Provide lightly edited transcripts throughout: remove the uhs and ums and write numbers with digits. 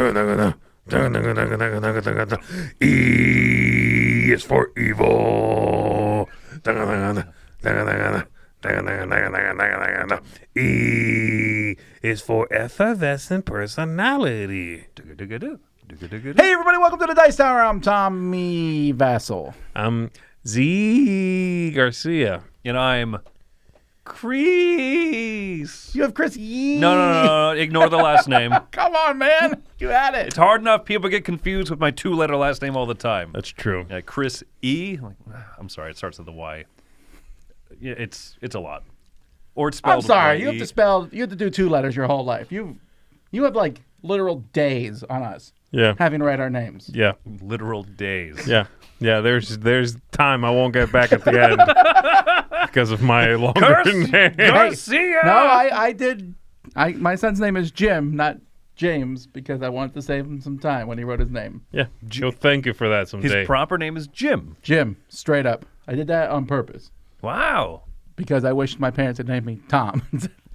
E is for evil. E is for effervescent personality. Hey, everybody, welcome to the Dice Tower. I'm Tommy Vasel. I'm Zee Garcia. And I'm Chris. You have Chris Yee. No. Ignore the last name. Come on, man. You had it. It's hard enough people get confused with my two-letter last name all the time. That's true. Chris E. I'm sorry, it starts with a Y. Yeah, it's a lot. Or it's spelled I'm sorry. Y-E. You have to do two letters your whole life. You have like literal days on us. Yeah. Having to write our names. Yeah. Literal days. Yeah. Yeah. There's time I won't get back at the end because of my longer name. Garcia! No, I did. My son's name is Jim, not James, because I wanted to save him some time when he wrote his name. Yeah. She'll thank you for that someday. His proper name is Jim. Jim, straight up. I did that on purpose. Wow. Because I wished my parents had named me Tom.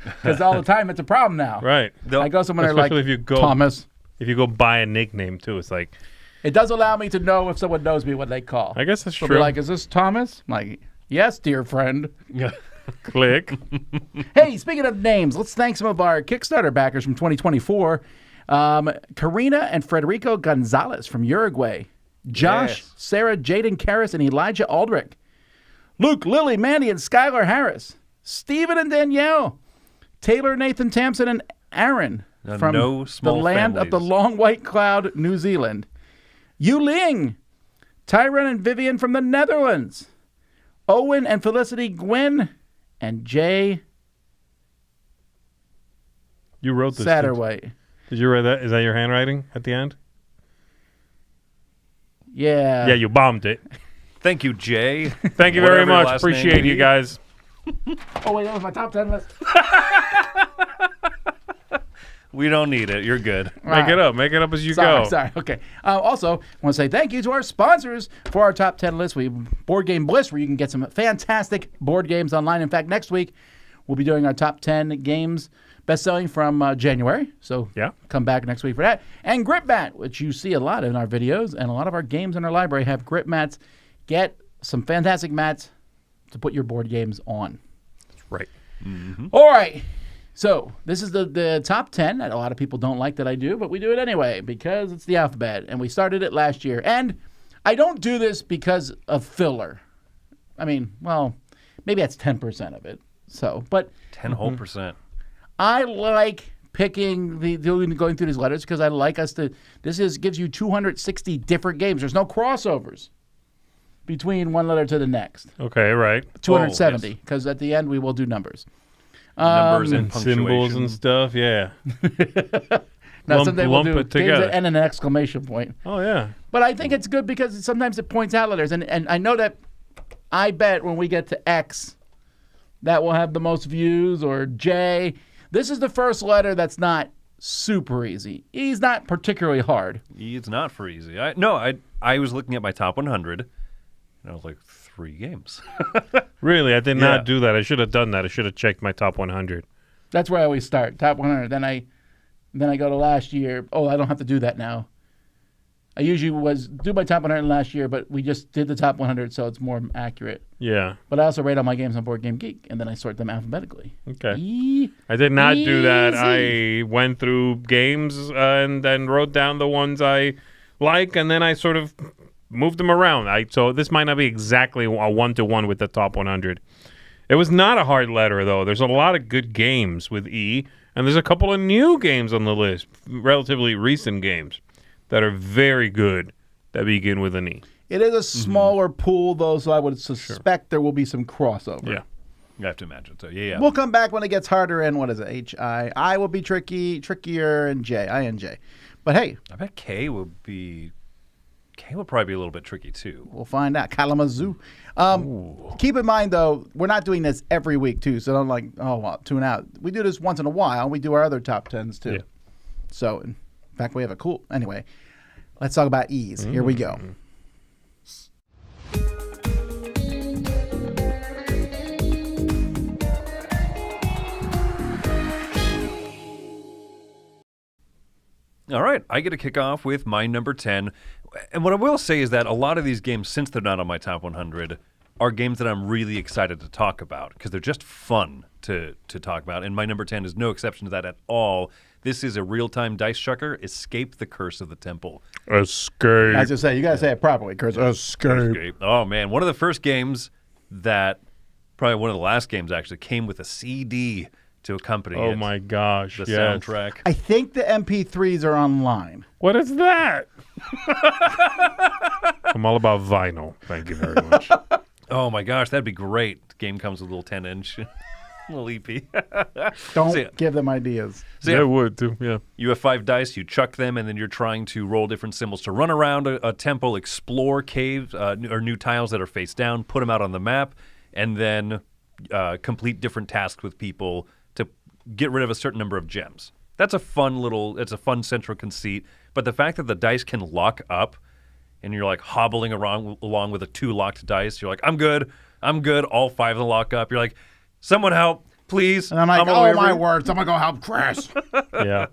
Because all the time it's a problem now. Right. I go somewhere and they're like, Especially if you go Thomas. If you go buy a nickname too, it's like, It does allow me to know if someone knows me what they call. I guess that's They'll true. be like, is this Thomas? I'm like, yes, dear friend. Click. Hey, speaking of names, let's thank some of our Kickstarter backers from 2024. Karina and Federico Gonzalez from Uruguay. Josh, Yes. Sarah, Jaden Karras, and Elijah Aldrich. Luke, Lily, Mandy, and Skylar Harris. Stephen and Danielle. Taylor, Nathan Tampson, and Aaron from no small the land of the families. long white cloud, New Zealand. Yu Ling. Tyron and Vivian from the Netherlands. Owen and Felicity Gwynn. And Jay You wrote this. Satterwhite. Did you write that? Is that your handwriting at the end? Yeah. Yeah, you bombed it. Thank you, Jay. Thank you very Whatever your much. last name Appreciate you is. guys. Oh, wait, that was my top 10 list. We don't need it. You're good. Make it up. Make it up as you Sorry, go. sorry. Okay. Also, I want to say thank you to our sponsors for our top 10 list. We have Board Game Bliss, where you can get some fantastic board games online. In fact, next week, we'll be doing our top 10 games best-selling from January. So Yeah. come back next week for that. And Grip Mat, which you see a lot in our videos, and a lot of our games in our library have grip mats. Get some fantastic mats to put your board games on. Right. All right. So this is the top 10 that a lot of people don't like that I do, but we do it anyway because it's the alphabet, and we started it last year. And I don't do this because of filler. I mean, well, maybe that's 10% of it. So, but 10 whole percent. I like picking going through these letters because I like us to. Gives you 260 different games. There's no crossovers between one letter to the next. Okay, right. 270 because at the end we will do numbers. Numbers and And symbols and punctuation. stuff, yeah. Now someday we'll lump do it games together. that end in an exclamation point. Oh, yeah. But I think it's good because sometimes it points out letters. And I know that I bet when we get to X, that will have the most views, or J. This is the first letter that's not super easy. E's not particularly hard. It's not for easy. I was looking at my top 100, and I was like, 3 games. Really, I did Yeah. not do that. I should have done that. I should have checked my top 100. That's where I always start, top 100. Then I go to last year. Oh, I don't have to do that now. I usually do my top 100 last year, but we just did the top 100, so it's more accurate. Yeah. But I also rate all my games on Board Game Geek, and then I sort them alphabetically. Okay. I did not do that. I went through games and then wrote down the ones I like, and then I sort of moved them around. So this might not be exactly a one-to-one with the top 100. It was not a hard letter, though. There's a lot of good games with E, and there's a couple of new games on the list, relatively recent games, that are very good that begin with an E. It is a smaller pool, though, so I would suspect there will be some crossover. Yeah. You have to imagine. So, yeah. We'll come back when it gets harder, and what is it? H-I. I will be trickier, and J. I-N-J. But hey, I bet K would probably be a little bit tricky, too. we'll find out. Kalamazoo. Keep in mind, though, we're not doing this every week, too, so don't tune out. We do this once in a while. We do our other top 10s, too. Yeah. So, in fact, we have a cool... Anyway, let's talk about E's. Here we go. All right, I get to kick off with my number 10. And what I will say is that a lot of these games, since they're not on my top 100, are games that I'm really excited to talk about because they're just fun to talk about. And my number 10 is no exception to that at all. This is a real-time dice chucker, Escape the Curse of the Temple. Escape. As I say, you got to say it properly, Chris. Escape. Oh, man. One of the first games that, probably one of the last games actually, came with a CD to accompany it. Oh, my gosh. The yes. soundtrack. I think the MP3s are online. What is that? I'm all about vinyl. Thank you very much. Oh, my gosh. That'd be great. The game comes with a little 10-inch. Little EP. Don't give them ideas. So, Yeah, it would, too. Yeah. You have 5 dice, you chuck them, and then you're trying to roll different symbols to run around a temple, explore caves or new tiles that are face down, put them out on the map, and then complete different tasks with people to get rid of a certain number of gems. It's a fun central conceit. But the fact that the dice can lock up and you're like hobbling along with 2 locked dice, you're like, I'm good. All 5 of them lock up. You're like, someone help, please. And I'm like, oh, my word, someone go help Chris. Yeah.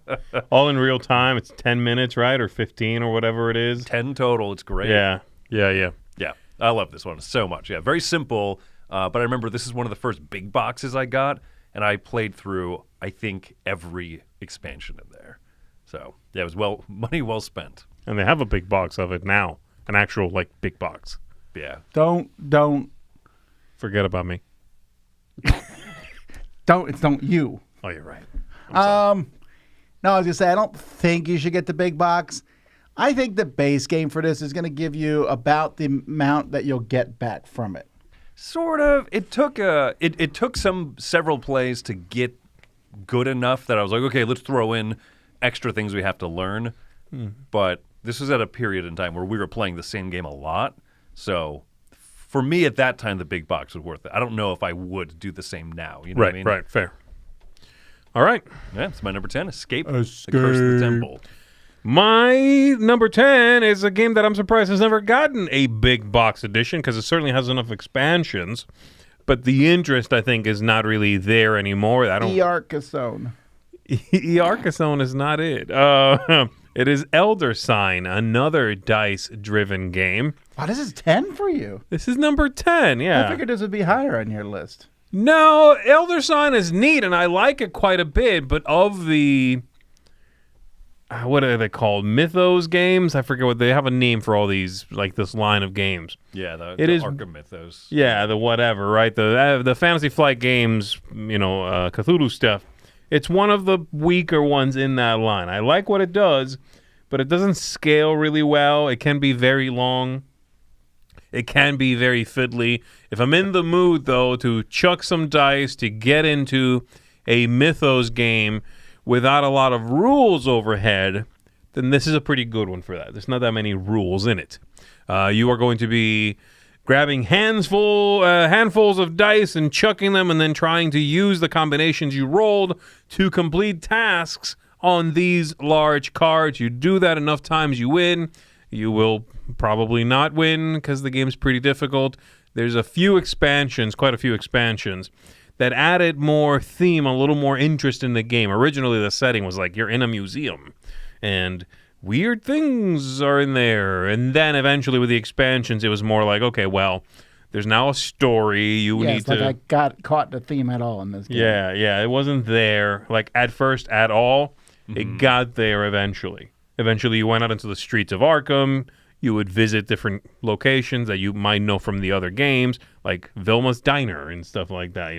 All in real time. It's 10 minutes, right? Or 15 or whatever it is. 10 total. It's great. Yeah. Yeah. Yeah. I love this one so much. Yeah. Very simple. But I remember this is one of the first big boxes I got, and I played through, I think, every expansion in there. So, yeah, it was money well spent. And they have a big box of it now. An actual, big box. Yeah. Don't. Forget about me. Don't you. Oh, you're right. No, I was going to say, I don't think you should get the big box. I think the base game for this is going to give you about the amount that you'll get back from it. Sort of. It took several plays to get good enough that I was like, okay, let's throw in extra things we have to learn. But this was at a period in time where we were playing the same game a lot. So for me at that time, the big box was worth it. I don't know if I would do the same now. You know what I mean? Right. Fair. All right. Yeah, it's my number 10, Escape the Curse of the Temple. My number 10 is a game that I'm surprised has never gotten a big box edition because it certainly has enough expansions. But the interest, I think, is not really there anymore. Carcassonne. Carcassonne is not it. It is Elder Sign, another dice-driven game. Wow, this is 10 for you. This is number 10, yeah. I figured this would be higher on your list. No, Elder Sign is neat, and I like it quite a bit, but of the... what are they called? Mythos games? I forget what they have a name for all these, this line of games. Yeah, the Arkham Mythos. Yeah, the whatever, right? The Fantasy Flight games, Cthulhu stuff. It's one of the weaker ones in that line. I like what it does, but it doesn't scale really well. It can be very long. It can be very fiddly. If I'm in the mood, though, to chuck some dice, to get into a Mythos game without a lot of rules overhead, then this is a pretty good one for that. There's not that many rules in it. You are going to be grabbing handfuls of dice and chucking them and then trying to use the combinations you rolled to complete tasks on these large cards. You do that enough times, you win. You will probably not win because the game's pretty difficult. There's quite a few expansions, that added more theme, a little more interest in the game. Originally, the setting was like you're in a museum, and weird things are in there. And then eventually with the expansions, it was more like, okay, well, there's now a story. You need to... I got caught the theme at all in this game. Yeah. It wasn't there, at first at all. Mm-hmm. It got there eventually. Eventually, you went out into the streets of Arkham. You would visit different locations that you might know from the other games, like Vilma's Diner and stuff like that,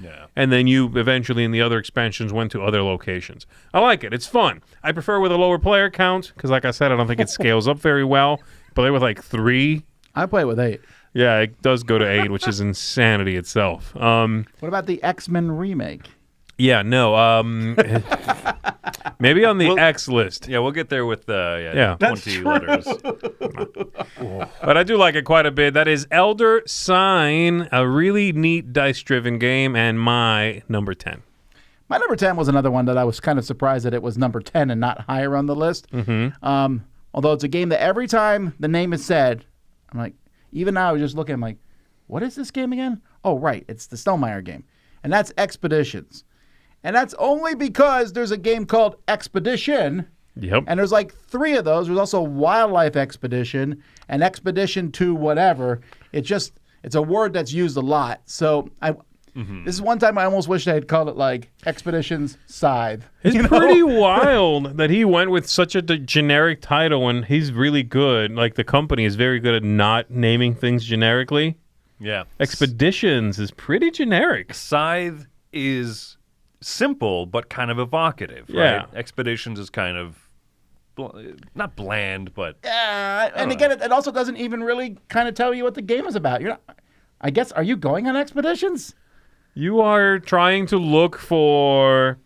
Yeah. And then you eventually, in the other expansions, went to other locations. I like it. It's fun. I prefer with a lower player count because, like I said, I don't think it scales up very well. Play with 3. I play with 8. Yeah, it does go to 8, which is insanity itself. What about the X-Men remake? Yeah, no. Maybe on the X list. Yeah, we'll get there with 20 letters. But I do like it quite a bit. That is Elder Sign, a really neat dice-driven game, and my number 10. My number 10 was another one that I was kind of surprised that it was number 10 and not higher on the list. Mm-hmm. Although it's a game that every time the name is said, I'm like, even now I was just looking, I'm like, what is this game again? Oh, right, it's the Stonemaier game. And that's Expeditions. And that's only because there's a game called Expedition Yep. And there's like 3 of those. There's also Wildlife Expedition and Expedition to whatever. It's a word that's used a lot. So this is one time I almost wish they had called it like Expeditions Scythe. It's pretty wild that he went with such a generic title when he's really good. Like the company is very good at not naming things generically. Yeah. Expeditions is pretty generic. Scythe is simple, but kind of evocative, right? Yeah. Expeditions is kind of not bland, but... And again, it also doesn't even really kind of tell you what the game is about. You're not, I guess, are you going on expeditions? You are trying to look for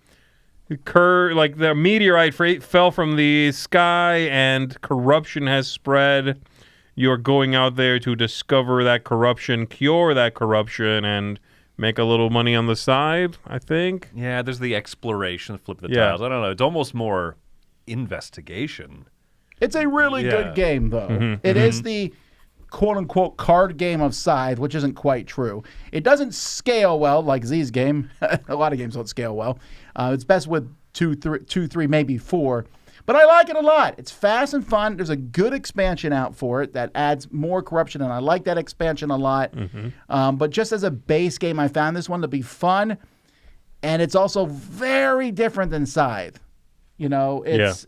like the meteorite fell from the sky and corruption has spread. You're going out there to discover that corruption, cure that corruption, and make a little money on the side, I think. Yeah, there's the exploration, flip the tiles. I don't know. It's almost more investigation. It's a really good game, though. It is the quote-unquote card game of Scythe, which isn't quite true. It doesn't scale well like Zee's game. A lot of games don't scale well. It's best with 2, 3, maybe 4. But I like it a lot. It's fast and fun. There's a good expansion out for it that adds more corruption, and I like that expansion a lot. But just as a base game, I found this one to be fun, and it's also very different than Scythe. You know, it's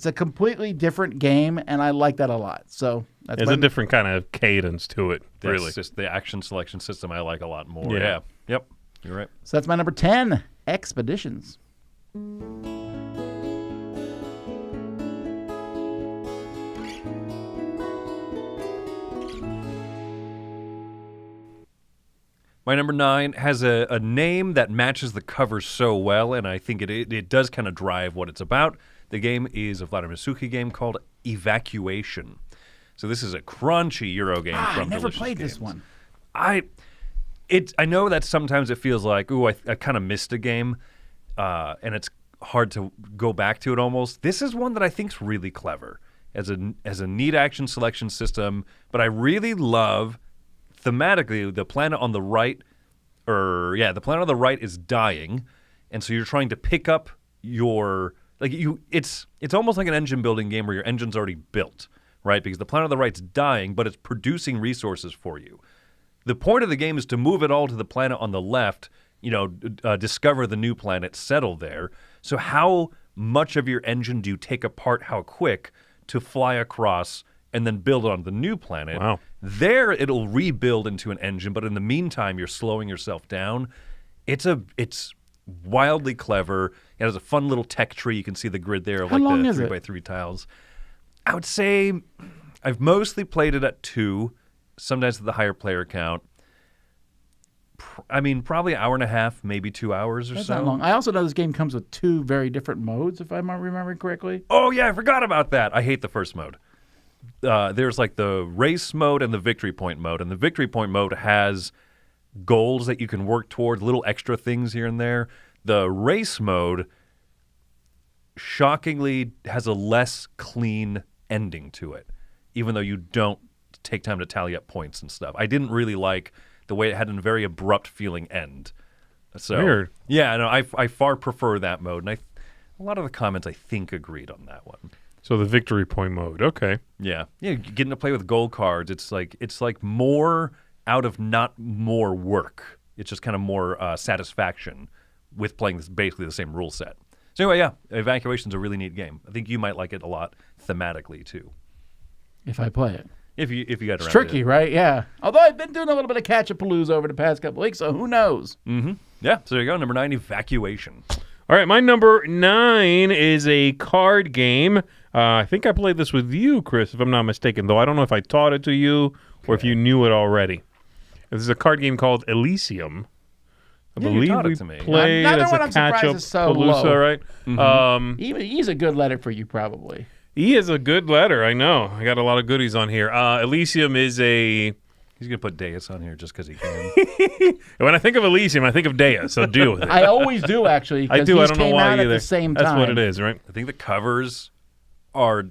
a completely different game, and I like that a lot. So there's a different kind of cadence to it, really. It's just the action selection system I like a lot more. Yeah. Yep. You're right. So that's my number 10, Expeditions. My number 9 has a name that matches the cover so well, and I think it does kind of drive what it's about. The game is a Vladimir Suchy game called Evacuation. So this is a crunchy Euro game from I never Delicious played Games. this one. I know that sometimes it feels like, ooh, I kind of missed a game, and it's hard to go back to it almost. This is one that I think is really clever as a neat action selection system, but I really love thematically the planet on the right, the planet on the right is dying, and so you're trying to pick up your it's almost like an engine building game where your engine's already built, right? Because the planet on the right's dying, but it's producing resources for you. The point of the game is to move it all to the planet on the left, discover the new planet, settle there. So how much of your engine do you take apart, how quick, to fly across and then build it on the new planet? Wow. There it'll rebuild into an engine, but in the meantime, you're slowing yourself down. It's wildly clever. It has a fun little tech tree. You can see the grid there of How long the is it? 3x3 tiles. I would say I've mostly played it at 2, sometimes at the higher player count. Probably an hour and a half, maybe 2 hours or That's so. not long. I also know this game comes with 2 very different modes, if I'm remembering correctly. Oh, yeah, I forgot about that. I hate the first mode. There's like the race mode and the victory point mode. And the victory point mode has goals that you can work toward, little extra things here and there. The race mode, shockingly, has a less clean ending to it, even though you don't take time to tally up points and stuff. I didn't really like the way it had a very abrupt feeling end. So, Weird. Yeah, no, I far prefer that mode. And a lot of the comments, I think, agreed on that one. So the victory point mode. Okay. Yeah, getting to play with gold cards. It's like more out of not more work. It's just kind of more satisfaction with playing basically the same rule set. So anyway, yeah, Evacuation's a really neat game. I think you might like it a lot thematically too. If I play it. If you got around It's tricky, to it. right? Yeah. Although I've been doing a little bit of catch-a-palooza over the past couple weeks, so who knows? Yeah, so there you go. Number 9, Evacuation. All right, my number 9 is a card game. I think I played this with you, Chris, if I'm not mistaken, though I don't know if I taught it to you or if you knew it already. This is a card game called Elysium. I you believe taught it we to me. played Another as one a I'm surprised catch-up is so Palooza, low. right? He's a good letter for you, probably. E is a good letter, I know. I got a lot of goodies on here. Elysium is a... He's going to put Deus on here just because he can. When I think of Elysium, I think of Deus, so deal with it. I always do, actually. I do. I don't know why out either. At the same That's time. what it is, right? I think the covers are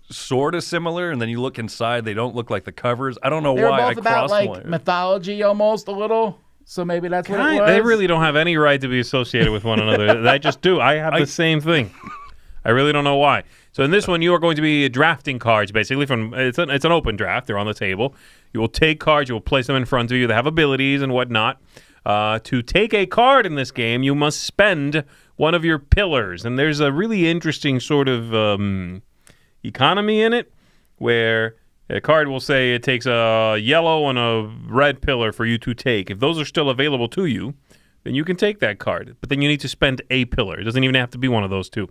sort of similar, and then you look inside, they don't look like the covers. I don't know They're why I both about crossed like one. mythology almost a little. So maybe that's what it was. They really don't have any right to be associated with one another. I just do. I have the same thing. I really don't know why. So in this one, you are going to be drafting cards, basically. It's an open draft. They're on the table. You will take cards. You will place them in front of you. They have abilities and whatnot. To take a card in this game, you must spend one of your pillars. And there's a really interesting sort of economy in it where a card will say it takes a yellow and a red pillar for you to take. If those are still available to you, then you can take that card. But then you need to spend a pillar. It doesn't even have to be one of those two.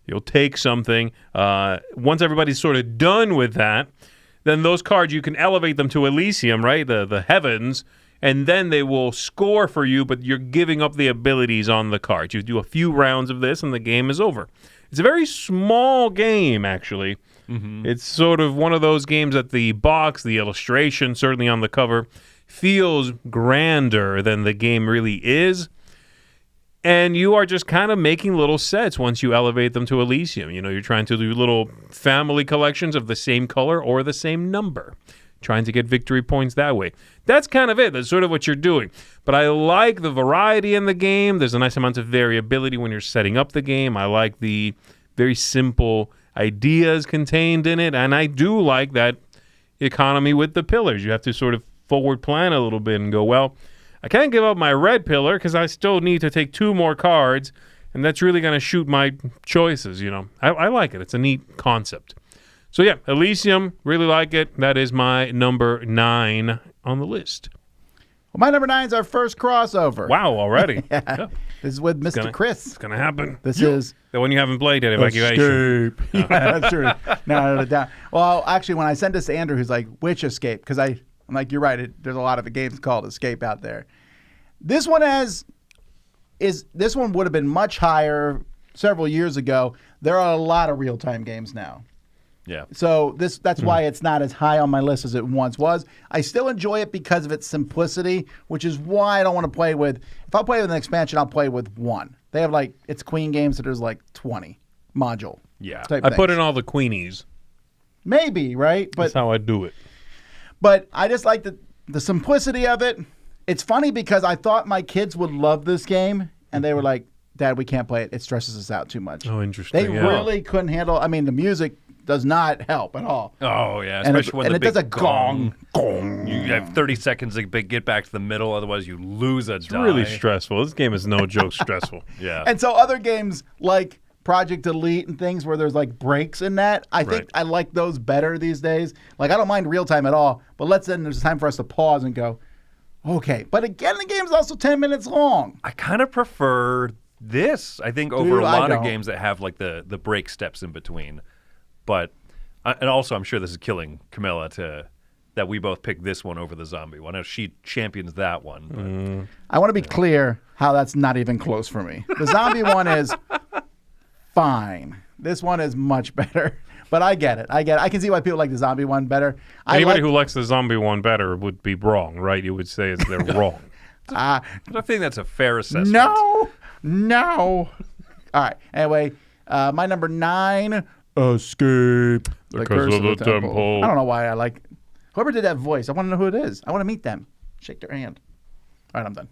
You'll take something. Once everybody's sort of done with that, then those cards, you can elevate them to Elysium, right? The heavens, and then they will score for you, but you're giving up the abilities on the cards. You do a few rounds of this, and the game is over. It's a very small game, actually. Mm-hmm. It's sort of one of those games that the box, the illustration, certainly on the cover, feels grander than the game really is. And you are just kind of making little sets once you elevate them to Elysium. You know, you're trying to do little family collections of the same color or the same number, trying to get victory points that way. That's kind of it. That's sort of what you're doing. But I like the variety in the game. There's a nice amount of variability when you're setting up the game. I like the very simple ideas contained in it, and I do like that economy with the pillars. You have to sort of forward plan a little bit and go, well, I can't give up my red pillar because I still need to take 2 more cards, and that's really going to shoot my choices, you know. I like it. It's a neat concept. So yeah, Elysium, really like it. That is my number 9 on the list. Well, my number 9 is our first crossover. Wow, already. Yeah. This is with Mr. Chris. It's going to happen. This is the one you haven't played yet, Evacuation. Escape. Yeah, that's true. No. Well, actually, when I sent this to Andrew, he's like, which Escape? Because I'm like, you're right. There's a lot of games called Escape out there. This one this one would have been much higher several years ago. There are a lot of real-time games now. Yeah. So that's why it's not as high on my list as it once was. I still enjoy it because of its simplicity, which is why I don't want to play with. If I play with an expansion, I'll play with one. They have it's Queen games, so there's 20 module. Yeah. I put in all the Queenies. Maybe, right? But that's how I do it. But I just like the simplicity of it. It's funny because I thought my kids would love this game, and they were like, Dad, we can't play it. It stresses us out too much. Oh, interesting. They really couldn't handle. I mean, the music does not help at all. Oh, yeah. Especially when it does a gong. You have 30 seconds to get back to the middle. Otherwise, you lose a die. It's really stressful. This game is no joke stressful. Yeah. And so other games like Project Elite and things where there's breaks in that, I think I like those better these days. I don't mind real time at all, but there's time for us to pause and go, okay. But again, the game's also 10 minutes long. I kind of prefer this, I think, over a lot of games that have the break steps in between. But, and also I'm sure this is killing Camilla that we both picked this one over the zombie one. I know she champions that one. But, I want to be clear how that's not even close for me. The zombie one is fine. This one is much better. But I get it. I can see why people like the zombie one better. Anybody who likes the zombie one better would be wrong, right? You would say they're wrong. I think that's a fair assessment. No. All right. Anyway, my number 9, Escape. The Curse of the Temple. I don't know why I like whoever did that voice. I want to know who it is. I want to meet them. Shake their hand. All right, I'm done.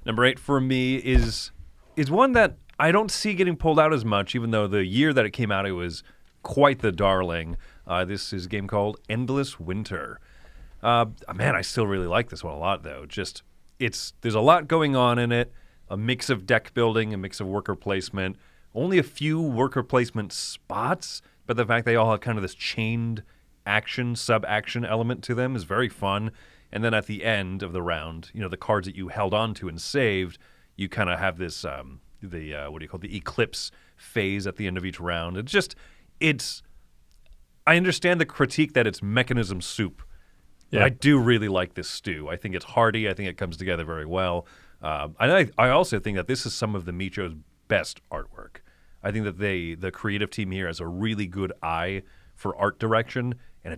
Number 8 for me is one that I don't see getting pulled out as much, even though the year that it came out, it was quite the darling. This is a game called Endless Winter. Man, I still really like this one a lot, though. There's a lot going on in it, a mix of deck building, a mix of worker placement, only a few worker placement spots, but the fact they all have kind of this chained action, sub-action element to them is very fun. And then at the end of the round, the cards that you held on to and saved, you kind of have this, the eclipse phase at the end of each round. I understand the critique that it's mechanism soup. Yeah. I do really like this stew. I think it's hearty. I think it comes together very well. I also think that this is some of the Micho's best artwork. I think that the creative team here has a really good eye for art direction, and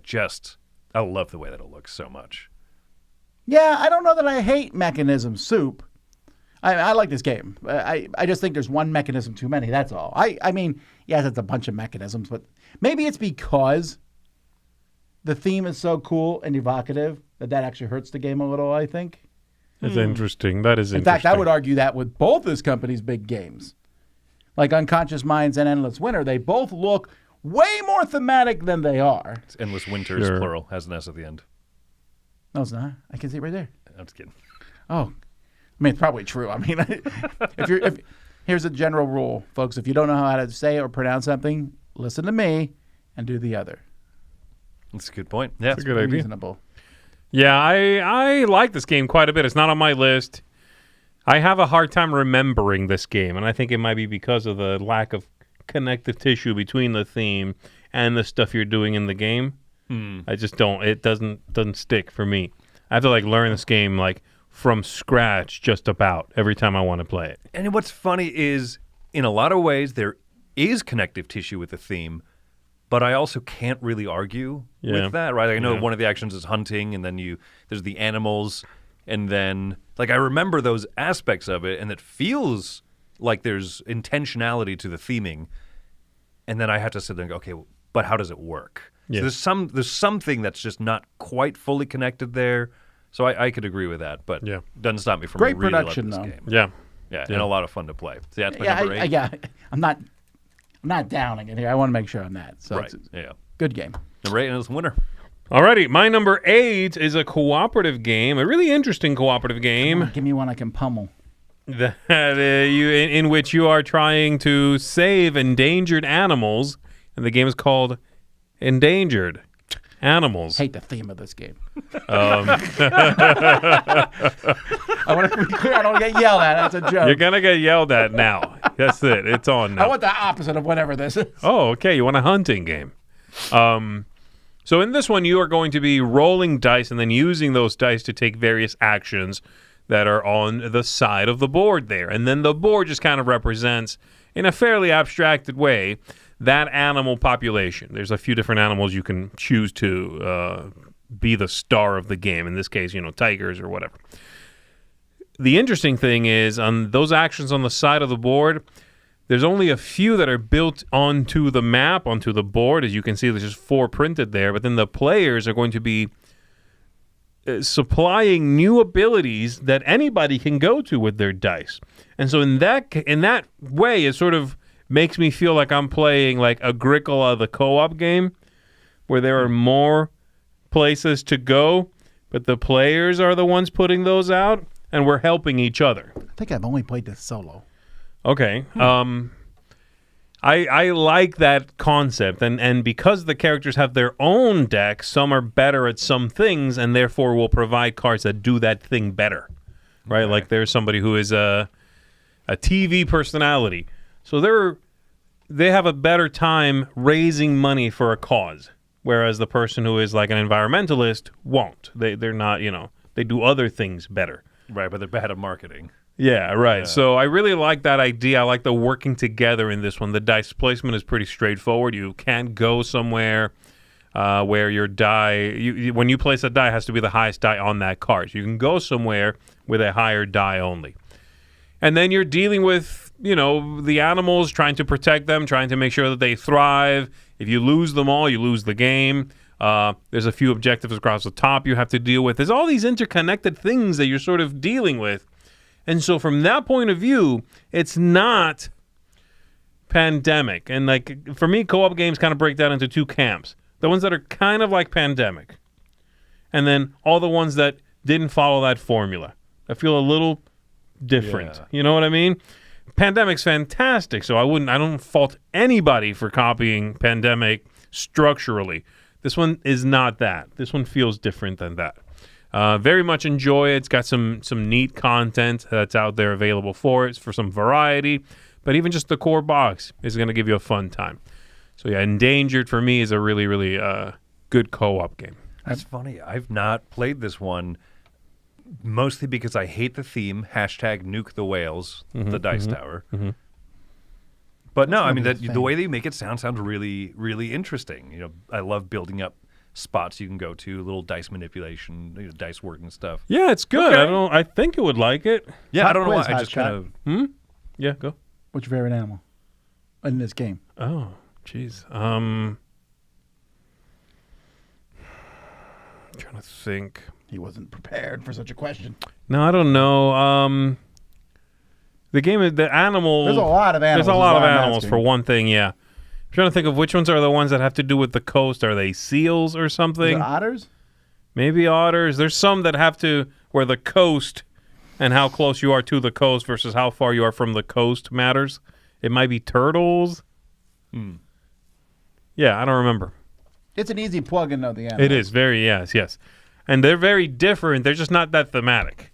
I love the way that it looks so much. Yeah, I don't know that I hate mechanism soup. I like this game. I just think there's one mechanism too many. That's all. I mean, yes, it's a bunch of mechanisms, but maybe it's because the theme is so cool and evocative that actually hurts the game a little, I think. That's interesting. That is In interesting. fact, I would argue that with both this company's big games, like Unconscious Minds and Endless Winter, they both look way more thematic than they are. It's Endless Winters, plural, has an S at the end. No, it's not. I can see it right there. I'm just kidding. Oh, I mean, it's probably true. I mean, here's a general rule, folks. If you don't know how to say or pronounce something, listen to me and do the other. That's a good point. Yeah, That's a good idea. Reasonable. Yeah, I like this game quite a bit. It's not on my list. I have a hard time remembering this game, and I think it might be because of the lack of connective tissue between the theme and the stuff you're doing in the game. I just don't. It doesn't stick for me. I have to learn this game from scratch just about every time I want to play it. And what's funny is, in a lot of ways, there is connective tissue with the theme, but I also can't really argue with that, right? I know one of the actions is hunting, and then there's the animals, and then I remember those aspects of it, and it feels like there's intentionality to the theming, and then I have to sit there and go, okay, but how does it work? Yeah. So there's something that's just not quite fully connected there. So I could agree with that, but doesn't stop me from Great really production, loving this though. game. Yeah, and a lot of fun to play. So that's my number 8. I'm not downing it here. I want to make sure on that. So Right. it's Yeah. good game. Number 8 is winner. Alrighty, my number 8 is a cooperative game, a really interesting cooperative game. Give me one I can pummel. That in which you are trying to save endangered animals, and the game is called Endangered Animals. Hate the theme of this game. Um, I want to be clear. I don't get yelled at. That's a joke. You're gonna get yelled at now. That's it. It's on now. I want the opposite of whatever this is. Oh, okay. You want a hunting game. So in this one, you are going to be rolling dice and then using those dice to take various actions that are on the side of the board there. And then the board just kind of represents, in a fairly abstracted way, that animal population. There's a few different animals you can choose to be the star of the game. In this case, tigers or whatever. The interesting thing is, on those actions on the side of the board, there's only a few that are built onto the map, onto the board. As you can see, there's just 4 printed there. But then the players are going to be supplying new abilities that anybody can go to with their dice. And so in that way, it sort of makes me feel like I'm playing Agricola, the co-op game, where there are more places to go, but the players are the ones putting those out, and we're helping each other. I think I've only played this solo. Okay. I like that concept, and because the characters have their own deck, some are better at some things, and therefore will provide cards that do that thing better, right? Okay. Like there's somebody who is a TV personality, so they have a better time raising money for a cause, whereas the person who is like an environmentalist won't. They're not, they do other things better. Right, but they're bad at marketing. Yeah, right. So I really like that idea. I like the working together in this one. The dice placement is pretty straightforward. You can't go somewhere where your die, when you place a die, it has to be the highest die on that card. So you can go somewhere with a higher die only. And then you're dealing with, the animals, trying to protect them, trying to make sure that they thrive. If you lose them all, you lose the game. There's a few objectives across the top you have to deal with. There's all these interconnected things that you're sort of dealing with. And so from that point of view, it's not Pandemic. And for me, co-op games kind of break down into 2 camps. The ones that are kind of like Pandemic. And then all the ones that didn't follow that formula. I feel a little different. Yeah. You know what I mean? Pandemic's fantastic, so I don't fault anybody for copying Pandemic structurally. This one is not that. This one feels different than that. Very much enjoy it. It's got some neat content that's out there available for it, for some variety. But even just the core box is going to give you a fun time. So yeah, Endangered for me is a really, really good co-op game. That's funny. I've not played this one, mostly because I hate the theme, #nuke the whales, the dice tower. Mm-hmm. But no, I mean, the way that you make it sounds really, really interesting. I love building up spots you can go to, little dice manipulation, dice work and stuff. Yeah, it's good. Okay. I think it would like it. Yeah, I don't know why. Quiz, I just kind of... Yeah, go. What's your favorite animal in this game? Oh, jeez. I'm trying to think. He wasn't prepared for such a question. No, I don't know. The game is the animal. There's a lot of animals. There's a is lot what of I'm animals asking. for one thing. Yeah, I'm trying to think of which ones are the ones that have to do with the coast. Are they seals or Is something? it otters? Maybe otters. There's some that have to where the coast and how close you are to the coast versus how far you are from the coast matters. It might be turtles. Yeah, I don't remember. It's an easy plug-in, though, the animals. It is very yes. And they're very different. They're just not that thematic.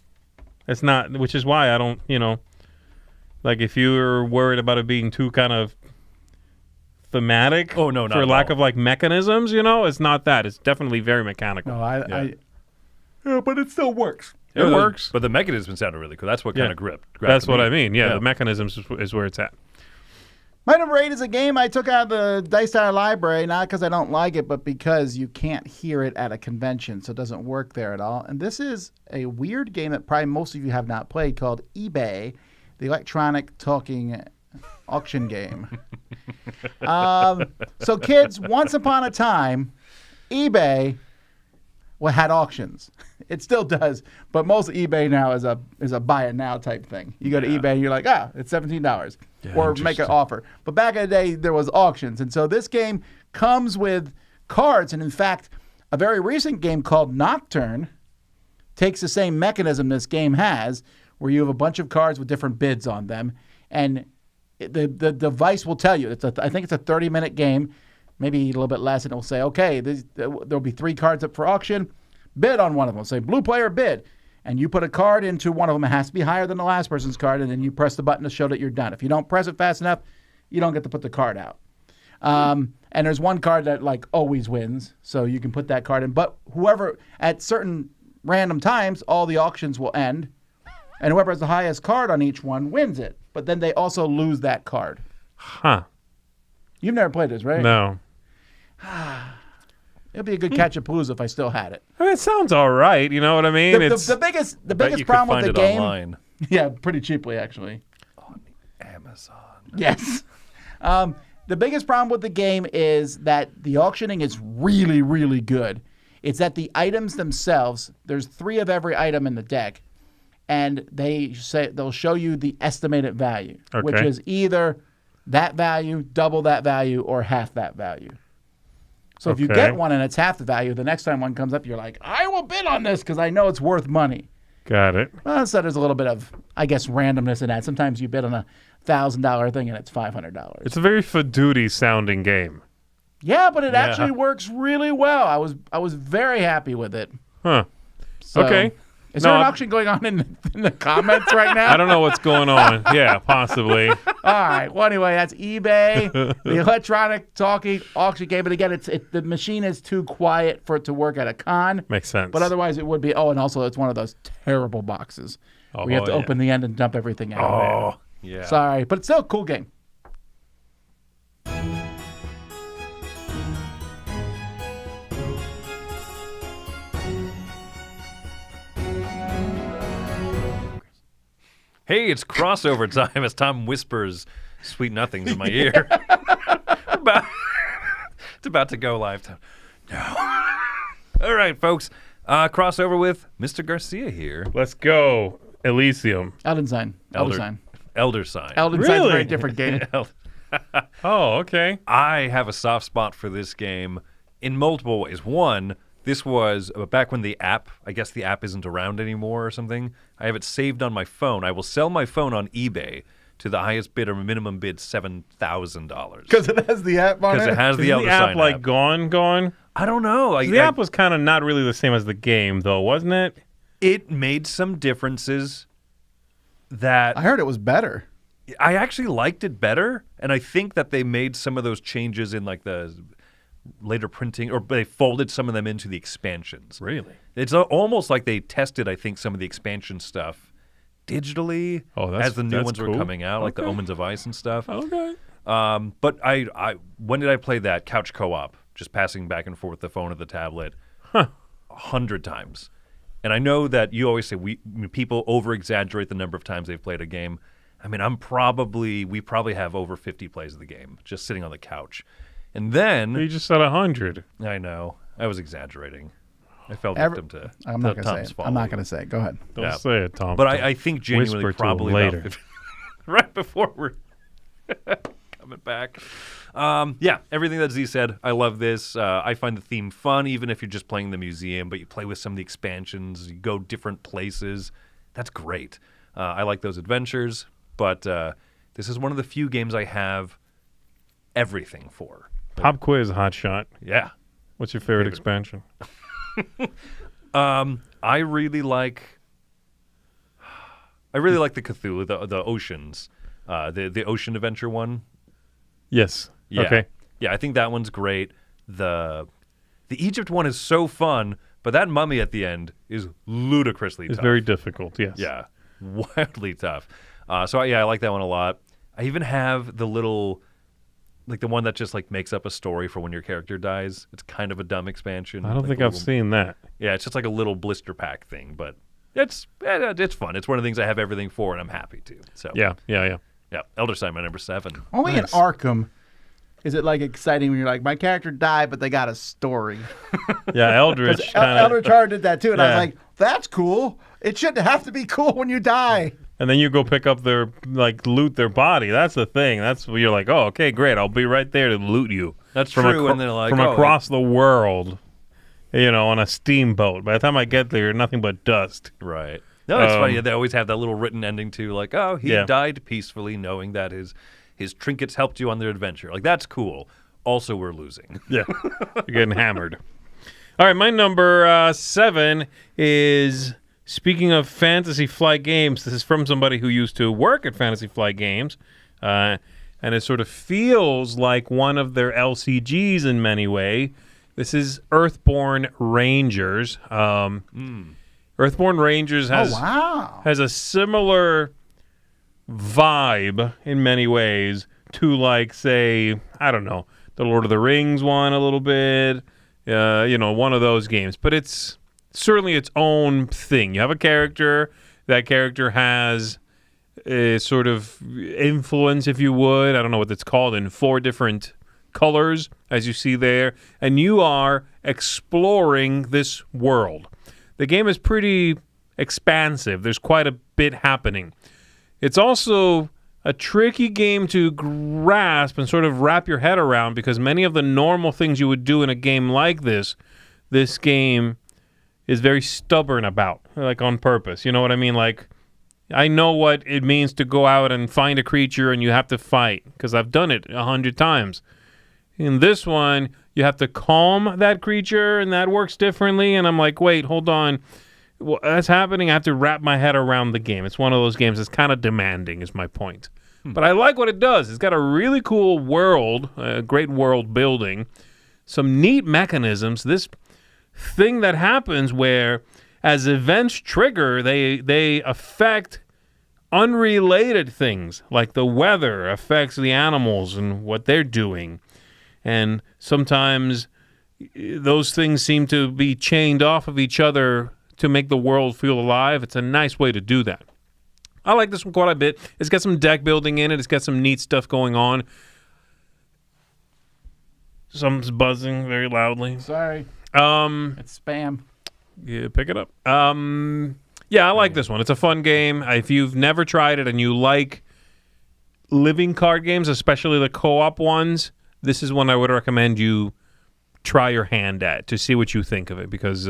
It's not, which is why I don't, like if you're worried about it being too kind of thematic. Oh, no, not for at lack all. of like mechanisms, it's not that. It's definitely very mechanical. No, but it still works. It works. But the mechanism sounded really cool. That's what kind of grabbed That's me. what I mean. Yeah, the mechanisms is where it's at. My number 8 is a game I took out of the Dice Tower library, not because I don't like it, but because you can't hear it at a convention, so it doesn't work there at all. And this is a weird game that probably most of you have not played called eBay, the electronic talking auction game. So kids, once upon a time, eBay had auctions. It still does, but most eBay now is a buy it now type thing. You go to eBay and you're like, it's $17, or make an offer. But back in the day, there was auctions, and so this game comes with cards. And in fact, a very recent game called Nocturne takes the same mechanism this game has, where you have a bunch of cards with different bids on them, and the device will tell you. I think it's a 30-minute game, maybe a little bit less, and it will say, okay, there'll be 3 cards up for auction. Bid on one of them. Say, blue player bid. And you put a card into one of them. It has to be higher than the last person's card, and then you press the button to show that you're done. If you don't press it fast enough, you don't get to put the card out. And there's one card that like always wins, so you can put that card in. But whoever, at certain random times, all the auctions will end, and whoever has the highest card on each one wins it. But then they also lose that card. Huh. You've never played this, right? No. It'd be a good catch-a-palooza if I still had it. I mean, it sounds all right. You know what I mean? The biggest Bet you problem could with find the it game, online. yeah, pretty cheaply actually. On Amazon. Yes. The biggest problem with the game is that the auctioning is really, really good. It's that the items themselves, there's 3 of every item in the deck, and they'll show you the estimated value, which Okay. is either that value, double that value, or half that value. So if you Okay. get one and it's half the value, the next time one comes up, you're like, I will bid on this because I know it's worth money. Got it. Well, so there's a little bit of, I guess, randomness in that. Sometimes you bid on a $1,000 thing and it's $500. It's a very Fadooty sounding game. Yeah, but it Yeah. actually works really well. I was very happy with it. Huh. So, Okay. Is there No, an I'm- auction going on in the comments right now? I don't know what's going on. Yeah, possibly. All right. Well, anyway, that's eBay, the electronic talking auction game. But again, the machine is too quiet for it to work at a con. Makes sense. But otherwise, it would be. Oh, and also, it's one of those terrible boxes. We have to yeah. open the end and dump everything out. Oh, yeah. Sorry, but it's still a cool game. Hey, it's crossover time as Tom whispers sweet nothings in my ear. It's about to go live. No. All right, folks. Crossover with Mr. Garcia here. Let's go. Elysium. Elden Sign. Elder Sign. Elder Sign. Elden Sign's a Really? very different game. Oh, okay. I have a soft spot for this game in multiple ways. One, this was back when the app, I guess the app isn't around anymore or something. I have it saved on my phone. I will sell my phone on eBay to the highest bidder, minimum bid $7,000. Because it has the app on Because it has Is the Elder app Sign like app. gone? I don't know. The app was kind of not really the same as the game, though, wasn't it? It made some differences that I heard it was better. I actually liked it better, and I think that they made some of those changes in like the later printing, or they folded some of them into the expansions. Really? It's almost like they tested, I think, some of the expansion stuff digitally as the new ones were cool. coming out, like the Okay. Omens of Ice and stuff. Okay. But I when did I play that couch co-op? Just passing back and forth the phone or the tablet, 100 times. And I know that you always say people over-exaggerate the number of times they've played a game. I mean, we probably have over 50 plays of the game just sitting on the couch. And then You just said 100. I know I was exaggerating. I fell victim to I'm not to going to Tom's say it. folly. I'm not going to say it. Go ahead. Don't Yeah. say it, Tom. But I think genuinely Whisper to him probably later. right before we're coming back. Yeah, everything that Z said, I love this. I find the theme fun, even if you're just playing the museum, but you play with some of the expansions, you go different places. That's great. I like those adventures, but this is one of the few games I have everything for. Pop quiz, hot shot. Yeah. What's your favorite expansion? I really like the Cthulhu, the oceans, the ocean adventure one. Yes. Yeah. Okay. Yeah, I think that one's great. The Egypt one is so fun, but that mummy at the end is ludicrously It's tough. very difficult, yes. Yeah, wildly tough. So yeah, I like that one a lot. I even have the little, like the one that just like makes up a story for when your character dies. It's kind of a dumb expansion. I don't think I've seen that. Yeah, it's just like a little blister pack thing, but it's fun. It's one of the things I have everything for, and I'm happy to. So Yeah. Elder Sign, my number 7. Only Nice. in Arkham is it like exciting when you're like, my character died, but they got a story. Yeah, Eldritch Elder Charge did that too, and I was Yeah. like, that's cool. It shouldn't have to be cool when you die. And then you go pick up their, loot their body. That's the thing. That's where you're like, oh, okay, great. I'll be right there to loot you. That's true, and they're like, from oh, across the world, on a steamboat. By the time I get there, nothing but dust. Right. No, it's funny. They always have that little written ending too, like, oh, he Yeah. died peacefully knowing that his trinkets helped you on their adventure. Like, that's cool. Also, we're losing. Yeah, you're getting hammered. All right, my number 7 is, speaking of Fantasy Flight Games, this is from somebody who used to work at Fantasy Flight Games, and it sort of feels like one of their LCGs in many ways. This is Earthborn Rangers. Earthborn Rangers has a similar vibe in many ways to, like, say, I don't know, the Lord of the Rings one a little bit, one of those games. But it's certainly its own thing. You have a character. That character has a sort of influence, if you would. I don't know what it's called, in 4 different colors, as you see there. And you are exploring this world. The game is pretty expansive. There's quite a bit happening. It's also a tricky game to grasp and sort of wrap your head around, because many of the normal things you would do in a game like this game is very stubborn about, like on purpose. You know what I mean? Like, I know what it means to go out and find a creature and you have to fight, because I've done it 100 times. In this one, you have to calm that creature, and that works differently. And I'm like, wait, hold on. That's happening. I have to wrap my head around the game. It's one of those games that's kind of demanding, is my point. But I like what it does. It's got a really cool world, great world building, some neat mechanisms. This thing that happens where, as events trigger, they affect unrelated things, like the weather affects the animals and what they're doing. And sometimes those things seem to be chained off of each other to make the world feel alive. It's a nice way to do that. I like this one quite a bit. It's got some deck building in it. It's got some neat stuff going on. Something's buzzing very loudly. Sorry. It's spam. Yeah, pick it up. Yeah, I like this one. It's a fun game. If you've never tried it and you like living card games, especially the co-op ones, this is one I would recommend you try your hand at to see what you think of it, because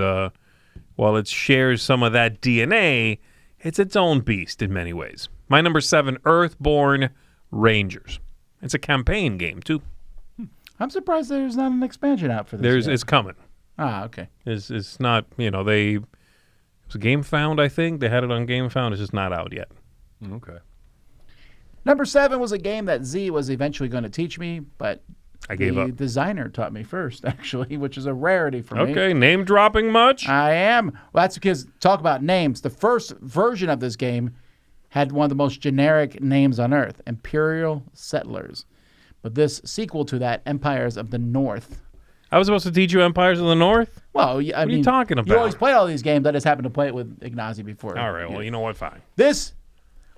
while it shares some of that DNA, it's its own beast in many ways. My number 7, Earthborn Rangers. It's a campaign game, too. I'm surprised there's not an expansion out for this yet. It's coming. Ah, okay. It's not, it was GameFound, I think. They had it on GameFound. It's just not out yet. Okay. Number 7 was a game that Z was eventually going to teach me, but I gave the up. designer taught me first, actually, which is a rarity for me. Okay, name dropping much? I am. Well, that's because, talk about names. The first version of this game had one of the most generic names on Earth, Imperial Settlers. But this sequel to that, Empires of the North. I was supposed to teach you Empires of the North? Well, What are you talking about? You always play all these games. I just happened to play it with Ignazi before. All right, well, you know what? Fine.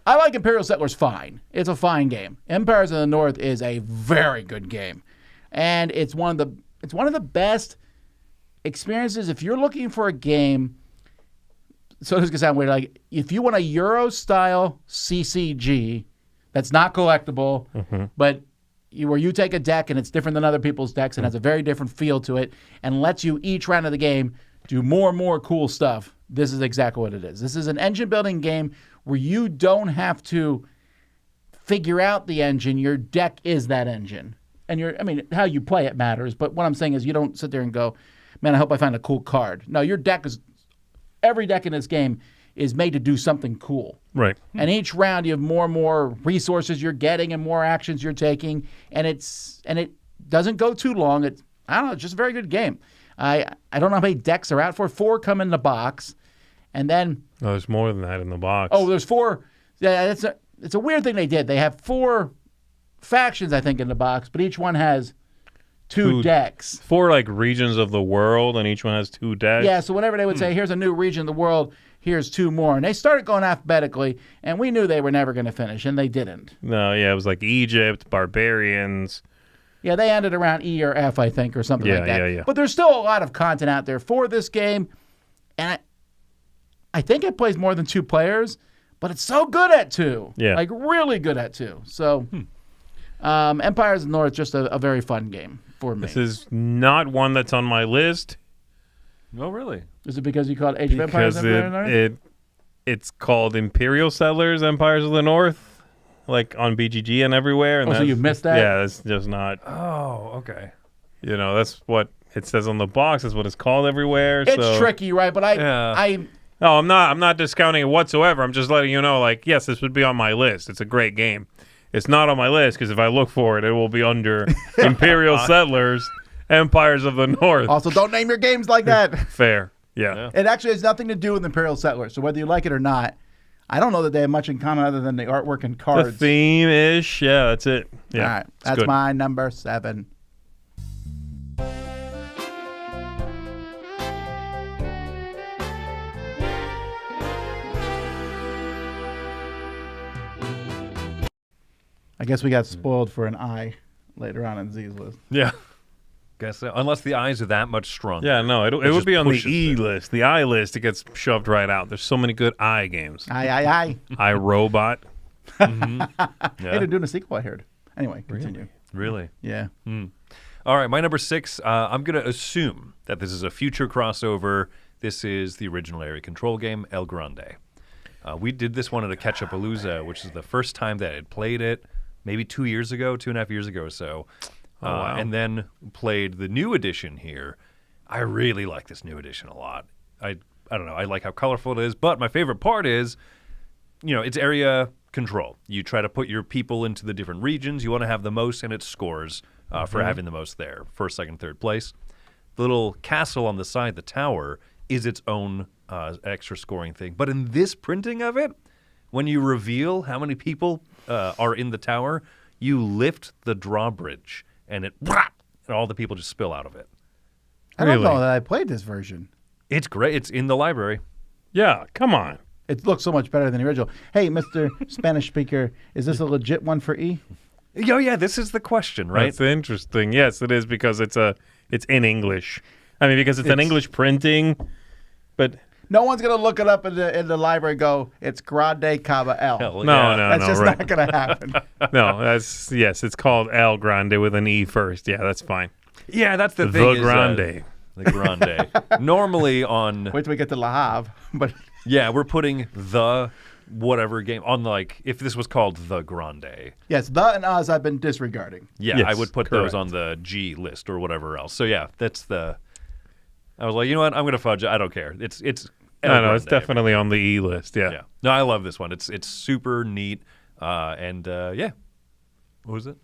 I like Imperial Settlers fine. It's a fine game. Empires of the North is a very good game. And it's one of the best experiences, if you're looking for a game, so this is going to sound weird, like if you want a Euro-style CCG that's not collectible, but where you take a deck and it's different than other people's decks and has a very different feel to it and lets you each round of the game do more and more cool stuff, this is exactly what it is. This is an engine-building game where you don't have to figure out the engine. Your deck is that engine. And how you play it matters, but what I'm saying is you don't sit there and go, man, I hope I find a cool card. No, every deck in this game is made to do something cool. Right. And each round you have more and more resources you're getting and more actions you're taking, and it doesn't go too long. It's just a very good game. I don't know how many decks are out for. 4 come in the box, and then there's more than that in the box. Oh, there's 4. Yeah, it's a weird thing they did. They have 4 factions, I think, in the box, but each one has 2 decks. 4 like regions of the world, and each one has 2 decks. Yeah, so whenever they would say, here's a new region of the world, here's 2 more. And they started going alphabetically, and we knew they were never going to finish, and they didn't. No, yeah, it was like Egypt, barbarians. Yeah, they ended around E or F, I think, or something like that. Yeah. But there's still a lot of content out there for this game, and I think it plays more than 2 players, but it's so good at 2. Yeah. Like, really good at 2. So, Empires of the North is just a very fun game for me. This is not one that's on my list. Oh, really? Is it because you call it Age of Empires? Because it's called Imperial Settlers, Empires of the North, like on BGG and everywhere. And so you missed that? Yeah, that's just not. Oh, okay. That's what it says on the box. That's what it's called everywhere. It's tricky, right? But No, I'm not discounting it whatsoever. I'm just letting you know, like, yes, this would be on my list. It's a great game. It's not on my list because if I look for it, it will be under Imperial Settlers, Empires of the North. Also, don't name your games like that. Fair. Yeah. It actually has nothing to do with Imperial Settlers. So whether you like it or not, I don't know that they have much in common other than the artwork and cards. The theme-ish. Yeah, that's it. Yeah. All right. That's good. my number 7. I guess we got spoiled for an I later on in Zee's list. Yeah. Guess so. Unless the eyes are that much stronger. Yeah, no, it would be on the E it. list. The I list, it gets shoved right out. There's so many good I games. I. iRobot. Hey, they're doing a sequel, I heard. Anyway, continue. Really? Yeah. All right, my number 6, I'm going to assume that this is a future crossover. This is the original area control game, El Grande. We did this one at a Ketchup-Palooza, which is the first time that I had played it, maybe 2.5 years ago or so. Wow. And then played the new edition here. I really like this new edition a lot. I don't know. I like how colorful it is. But my favorite part is, it's area control. You try to put your people into the different regions. You want to have the most, and it scores for having the most there. First, second, third place. The little castle on the side, the tower, is its own extra scoring thing. But in this printing of it, when you reveal how many people are in the tower, you lift the drawbridge, and and all the people just spill out of it. I don't know that I played this version. It's great. It's in the library. Yeah, come on. It looks so much better than the original. Hey, Mr. Spanish speaker, is this a legit one for E? Oh, yeah, this is the question, right? That's interesting. Yes, it is because it's in English. I mean, because it's an English printing, but no one's gonna look it up in the library and go, it's Grande Cava L. No, That's just not gonna happen. No, it's called El Grande with an E first. Yeah, that's fine. Yeah, that's the thing. The Grande. The Grande. Normally on... Wait till we get to La Havre. But yeah, we're putting the whatever game on, like, if this was called The Grande. Yes, the and us I've been disregarding. Yeah, yes, I would put those on the G list or whatever else. So yeah, that's the... I was like, you know what? I'm going to fudge it. I don't care. It's No, it's definitely on the E list. Yeah. No, I love this one. It's super neat. And yeah. What was it?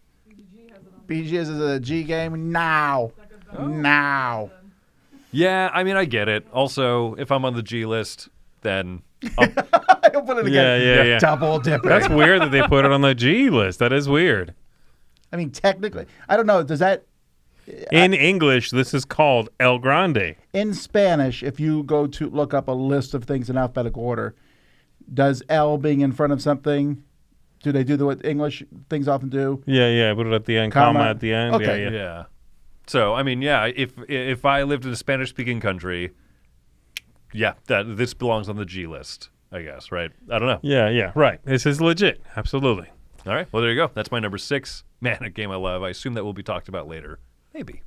BG is a G game now. Now. Yeah, I mean, I get it. Also, if I'm on the G list, then I'll put it again. Yeah. Double dipper. That's weird that they put it on the G list. That is weird. I mean, technically, I don't know. Does that... In English, this is called El Grande. In Spanish, if you go to look up a list of things in alphabetical order, does L being in front of something, do they do what English things often do? Yeah. Put it at the end, comma at the end. Okay. Yeah. yeah. So, I mean, yeah, if I lived in a Spanish-speaking country, yeah, this belongs on the G list, I guess, right? I don't know. Yeah, right. This is legit. Absolutely. All right, well, there you go. That's my number 6. Man, a game I love. I assume that will be talked about later. Maybe.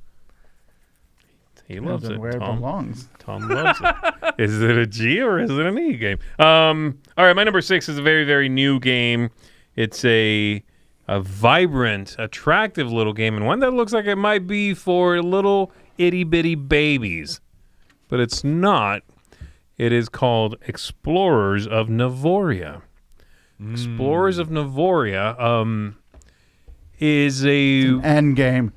He loves it. Where it belongs. Tom loves it. Is it a G or is it an E game? All right, my number 6 is a very, very new game. It's a vibrant, attractive little game, and one that looks like it might be for little itty-bitty babies. But it's not. It is called Explorers of Navoria. Explorers of Navoria is an end game.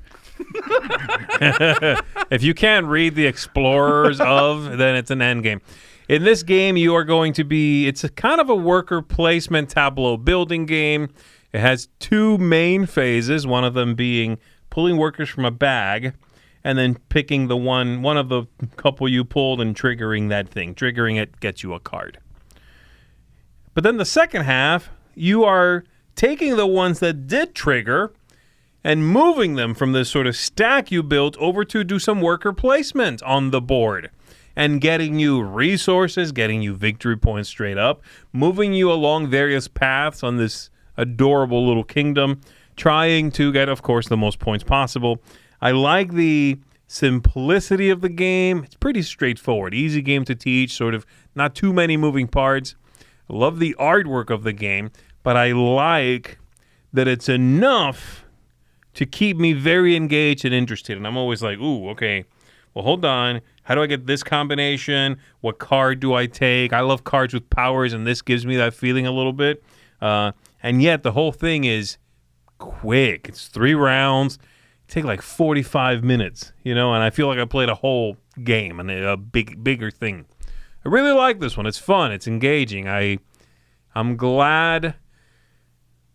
If you can't read the Explorers of, then it's an end game. In this game, you are going to be, it's a kind of a worker placement tableau building game. It has 2 main phases, one of them being pulling workers from a bag and then picking the one of the couple you pulled and triggering that thing. Triggering it gets you a card. But then the second half, you are taking the ones that did trigger and moving them from this sort of stack you built over to do some worker placement on the board and getting you resources, getting you victory points straight up, moving you along various paths on this adorable little kingdom, trying to get, of course, the most points possible. I like the simplicity of the game. It's pretty straightforward. Easy game to teach, sort of not too many moving parts. I love the artwork of the game, but I like that it's enough to keep me very engaged and interested. And I'm always like, ooh, okay, well, hold on. How do I get this combination? What card do I take? I love cards with powers, and this gives me that feeling a little bit. And yet the whole thing is quick. It's 3 rounds. Take like 45 minutes, and I feel like I played a whole game and a bigger thing. I really like this one. It's fun. It's engaging. I'm glad.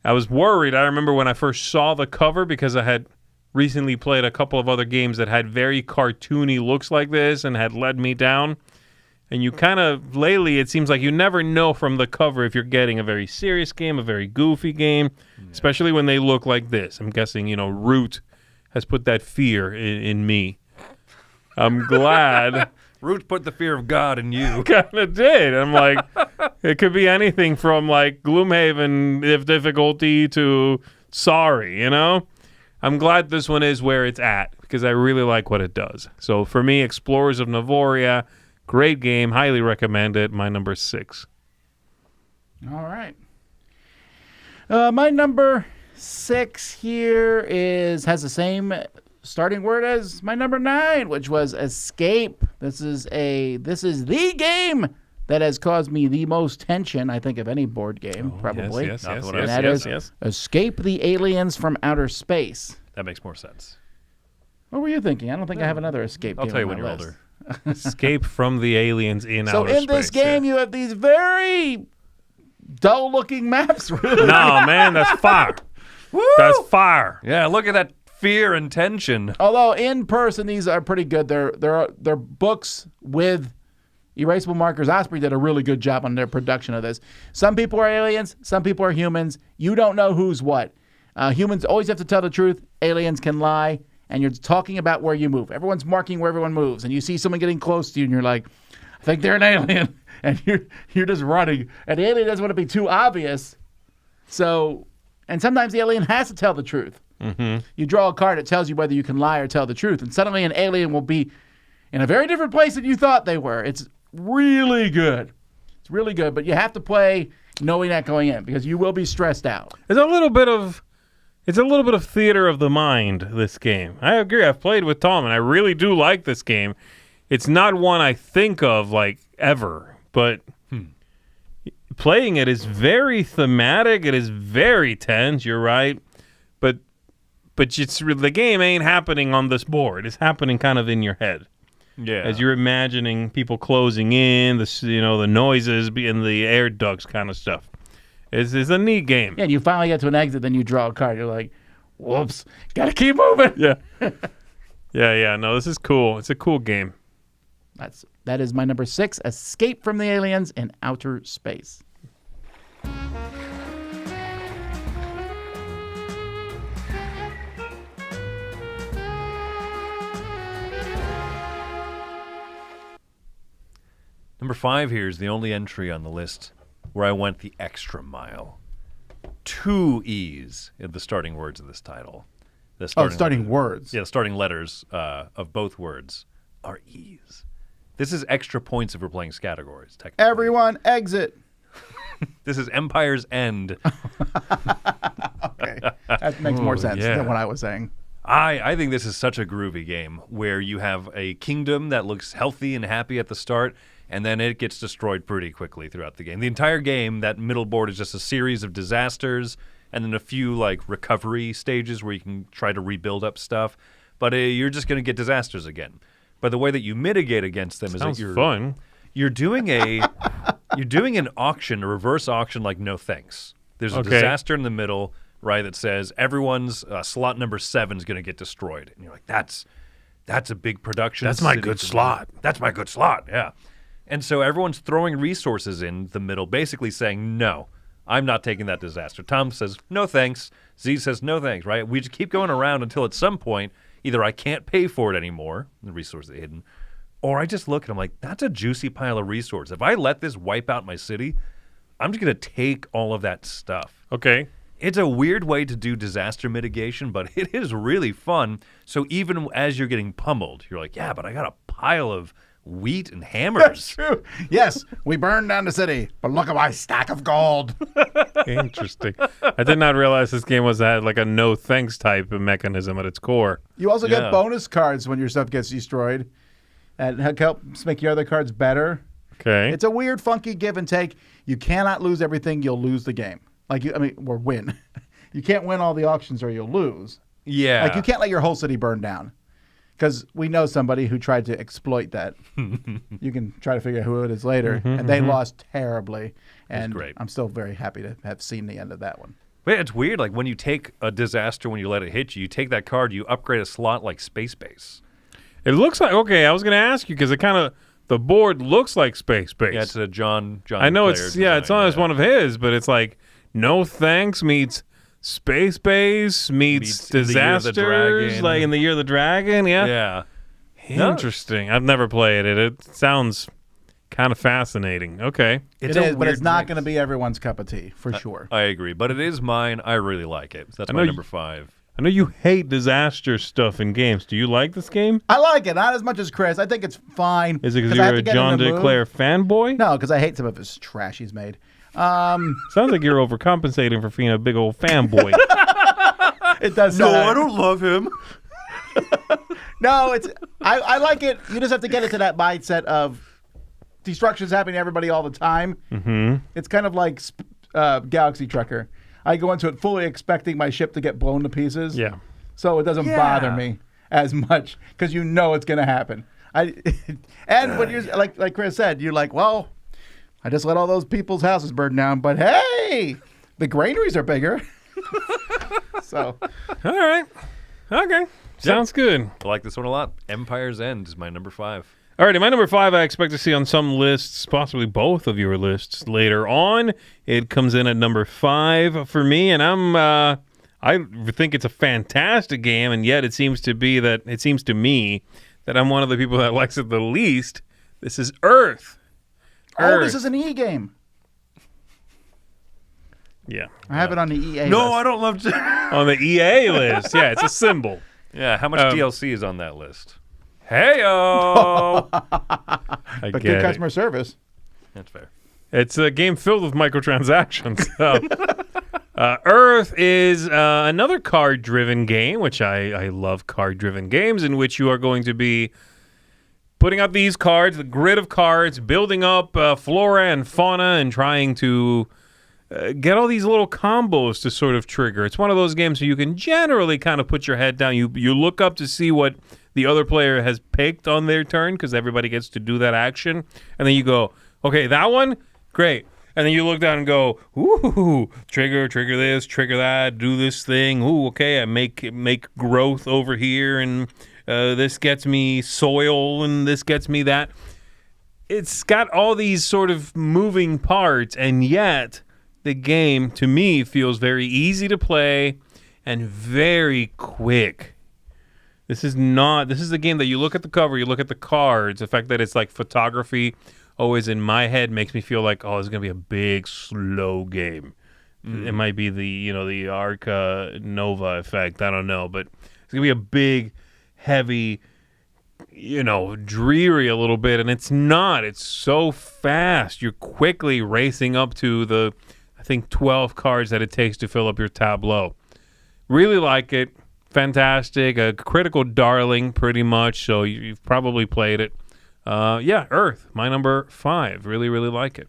I was worried. I remember when I first saw the cover because I had recently played a couple of other games that had very cartoony looks like this and had let me down. And you kind of, lately, it seems like you never know from the cover if you're getting a very serious game, a very goofy game, especially when they look like this. I'm guessing, Root has put that fear in me. I'm glad. Root put the fear of God in you. Kind of did. I'm like, it could be anything from like Gloomhaven if difficulty to Sorry, I'm glad this one is where it's at because I really like what it does. So for me, Explorers of Navoria, great game, highly recommend it. My number 6. All right. My number 6 here has the same starting word as my number 9, which was escape. This is the game that has caused me the most tension, I think, of any board game, probably. Yes. And that is Escape the Aliens from Outer Space. That makes more sense. What were you thinking? I don't think I have another escape game. I'll tell you on when my you're list. older. Escape from the aliens in outer space. So in this game, you have these very dull-looking maps, really. No, man, that's fire. Woo! That's fire. Yeah, look at that fear and tension. Although in person, these are pretty good. They're books with erasable markers. Osprey did a really good job on their production of this. Some people are aliens. Some people are humans. You don't know who's what. Humans always have to tell the truth. Aliens can lie. And you're talking about where you move. Everyone's marking where everyone moves. And you see someone getting close to you, and you're like, I think they're an alien. And you're just running. And the alien doesn't want to be too obvious. So, and sometimes the alien has to tell the truth. Mm-hmm. You draw a card that tells you whether you can lie or tell the truth. And suddenly an alien will be in a very different place than you thought they were. It's really good. It's really good. But you have to play knowing that going in because you will be stressed out. It's a little bit of theater of the mind, this game. I agree. I've played with Tom, and I really do like this game. It's not one I think of, like, ever. But playing it is very thematic. It is very tense. You're right. But the game ain't happening on this board. It's happening kind of in your head. Yeah. As you're imagining people closing in, the noises in the air ducts kind of stuff. It's a neat game. Yeah, and you finally get to an exit, then you draw a card. You're like, whoops, gotta keep moving. Yeah. Yeah. No, this is cool. It's a cool game. That is my number 6, Escape from the Aliens in Outer Space. Number 5 here is the only entry on the list where I went the extra mile. 2 E's in the starting words of this title. The starting words. Yeah, the starting letters of both words are E's. This is extra points if we're playing categories, technically. Everyone exit. This is Empire's End. Okay. That makes more sense than what I was saying. I think this is such a groovy game where you have a kingdom that looks healthy and happy at the start, and then it gets destroyed pretty quickly throughout the game. The entire game, that middle board is just a series of disasters and then a few like recovery stages where you can try to rebuild up stuff. But you're just going to get disasters again. But the way that you mitigate against them is that you're doing an auction, a reverse auction like no thanks. There's a disaster in the middle, right, that says everyone's slot number 7 is going to get destroyed. And you're like, that's a big production. That's my good slot. That's my good slot, yeah. And so everyone's throwing resources in the middle, basically saying, no, I'm not taking that disaster. Tom says, no thanks. Zee says, no thanks, right? We just keep going around until at some point, either I can't pay for it anymore, the resource is hidden, or I just look and I'm like, that's a juicy pile of resource. If I let this wipe out my city, I'm just going to take all of that stuff. Okay. It's a weird way to do disaster mitigation, but it is really fun. So even as you're getting pummeled, you're like, yeah, but I got a pile of wheat and hammers. That's true. Yes, we burned down the city, but look at my stack of gold. Interesting. I did not realize this game had like a no thanks type of mechanism at its core. You also get bonus cards when your stuff gets destroyed, and it helps make your other cards better. Okay. It's a weird, funky give and take. You cannot lose everything; you'll lose the game. Or win. You can't win all the auctions, or you'll lose. Yeah. Like you can't let your whole city burn down. Because we know somebody who tried to exploit that. You can try to figure out who it is later. And they lost terribly. And great. I'm still very happy to have seen the end of that one. But it's weird. Like when you take a disaster, when you let it hit you, you take that card, you upgrade a slot like Space Base. It looks like, I was going to ask you because the board looks like Space Base. Yeah, it's a John I know it's not as one of his, but it's like no thanks meets Space Base meets disasters, like in the Year of the Dragon. Yeah. Interesting. I've never played it. It sounds kind of fascinating. Okay. It is, but it's not going to be everyone's cup of tea, for sure. I agree, but it is mine. I really like it. That's my number 5. I know you hate disaster stuff in games. Do you like this game? I like it. Not as much as Chris. I think it's fine. Is it because you're a John DeClaire fanboy? No, because I hate some of his trash he's made. Sounds like you're overcompensating for being a big old fanboy. It does. No, I don't love him. No, I like it. You just have to get into that mindset of destruction's happening to everybody all the time. Mm-hmm. It's kind of like Galaxy Trucker. I go into it fully expecting my ship to get blown to pieces. Yeah. So it doesn't bother me as much because you know it's going to happen. And when you're like Chris said, you're like, well, I just let all those people's houses burn down, but hey, the granaries are bigger. So, all right, okay, sounds good. I like this one a lot. Empire's End is my number 5. All right, my number 5 I expect to see on some lists, possibly both of your lists later on. It comes in at number 5 for me, and I think it's a fantastic game, and yet it seems to me that I'm one of the people that likes it the least. This is Earth. Oh, this is an E game. Yeah. I have it on the EA list. No, I don't love on the EA list. Yeah, it's a symbol. Yeah, how much DLC is on that list? Hey-o! But good customer service. That's fair. It's a game filled with microtransactions. Earth is another card-driven game, which I love card-driven games, in which you are going to be putting out these cards, the grid of cards, building up flora and fauna, and trying to get all these little combos to sort of trigger. It's one of those games where you can generally kind of put your head down. You look up to see what the other player has picked on their turn, because everybody gets to do that action. And then you go, okay, that one? Great. And then you look down and go, ooh, trigger this, trigger that, do this thing. Ooh, okay, I make growth over here, and this gets me soil, and this gets me that. It's got all these sort of moving parts, and yet the game, to me, feels very easy to play and very quick. This is the game that you look at the cover, you look at the cards, the fact that it's like photography always in my head makes me feel like, oh, it's going to be a big, slow game. It might be the Arca Nova effect. I don't know. But it's going to be a big, heavy, dreary a little bit. And it's not. It's so fast. You're quickly racing up to the, I think, 12 cards that it takes to fill up your tableau. Really like it. Fantastic. A critical darling, pretty much. So you've probably played it. Earth, my number 5. Really, really like it.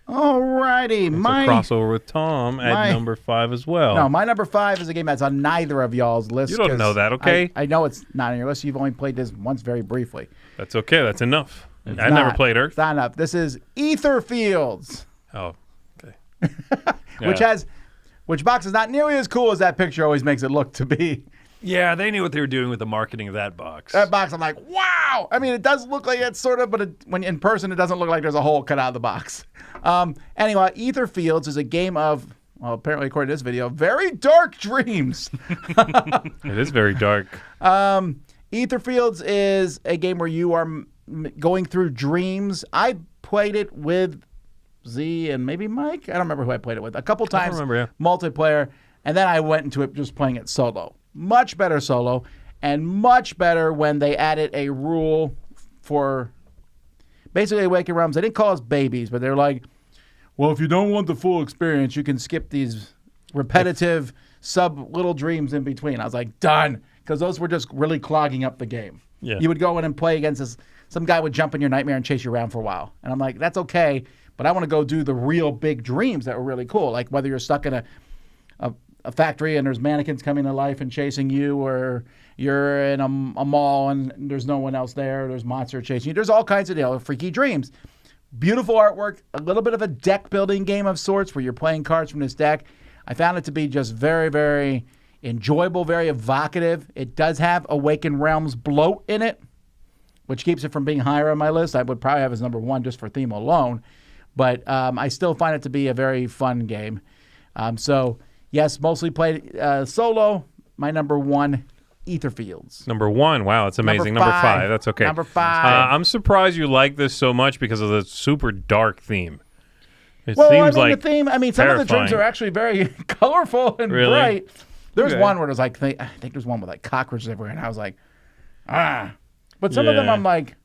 Alrighty, It's a crossover with Tom at number 5 as well. No, my number 5 is a game that's on neither of y'all's lists. You don't know that, okay? I know it's not on your list. You've only played this once very briefly. That's okay. That's enough. I never played Earth. It's not enough. This is Ether Fields. Oh, okay. Which box is not nearly as cool as that picture always makes it look to be. Yeah, they knew what they were doing with the marketing of that box. That box, I'm like, wow! I mean, it does look like it's sort of, but when in person, it doesn't look like there's a hole cut out of the box. Anyway, Ether Fields is a game of, well, apparently according to this video, very dark dreams. It is very dark. Ether Fields is a game where you are going through dreams. I played it with Zee and maybe Mike. I don't remember who I played it with. A couple times, I don't remember, multiplayer, and then I went into it just playing it solo. Much better solo, and much better when they added a rule for basically Awakened Realms. They didn't call us babies, but they're like, well, if you don't want the full experience, you can skip these repetitive little dreams in between. I was like, done, because those were just really clogging up the game. Yeah. You would go in and play against some guy would jump in your nightmare and chase you around for a while. And I'm like, that's okay, but I want to go do the real big dreams that were really cool, like whether you're stuck in a factory and there's mannequins coming to life and chasing you, or you're in a mall and there's no one else there, there's monsters chasing you. There's all kinds of freaky dreams. Beautiful artwork, a little bit of a deck building game of sorts where you're playing cards from this deck. I found it to be just very, very enjoyable, very evocative. It does have Awakened Realms bloat in it, which keeps it from being higher on my list. I would probably have as number 1 just for theme alone, but I still find it to be a very fun game. Yes, mostly played solo. My number 1, Ether Fields. Number 1. Wow, that's amazing. Number 5. That's okay. Number 5. I'm surprised you like this so much because of the super dark theme. It Well, seems I mean, like the theme. I mean, some of the dreams are actually very colorful and Really? bright. There's Okay. one where there's like, I think there's one with like cockroaches everywhere, and I was like, ah. But some of them, Yeah. I'm like,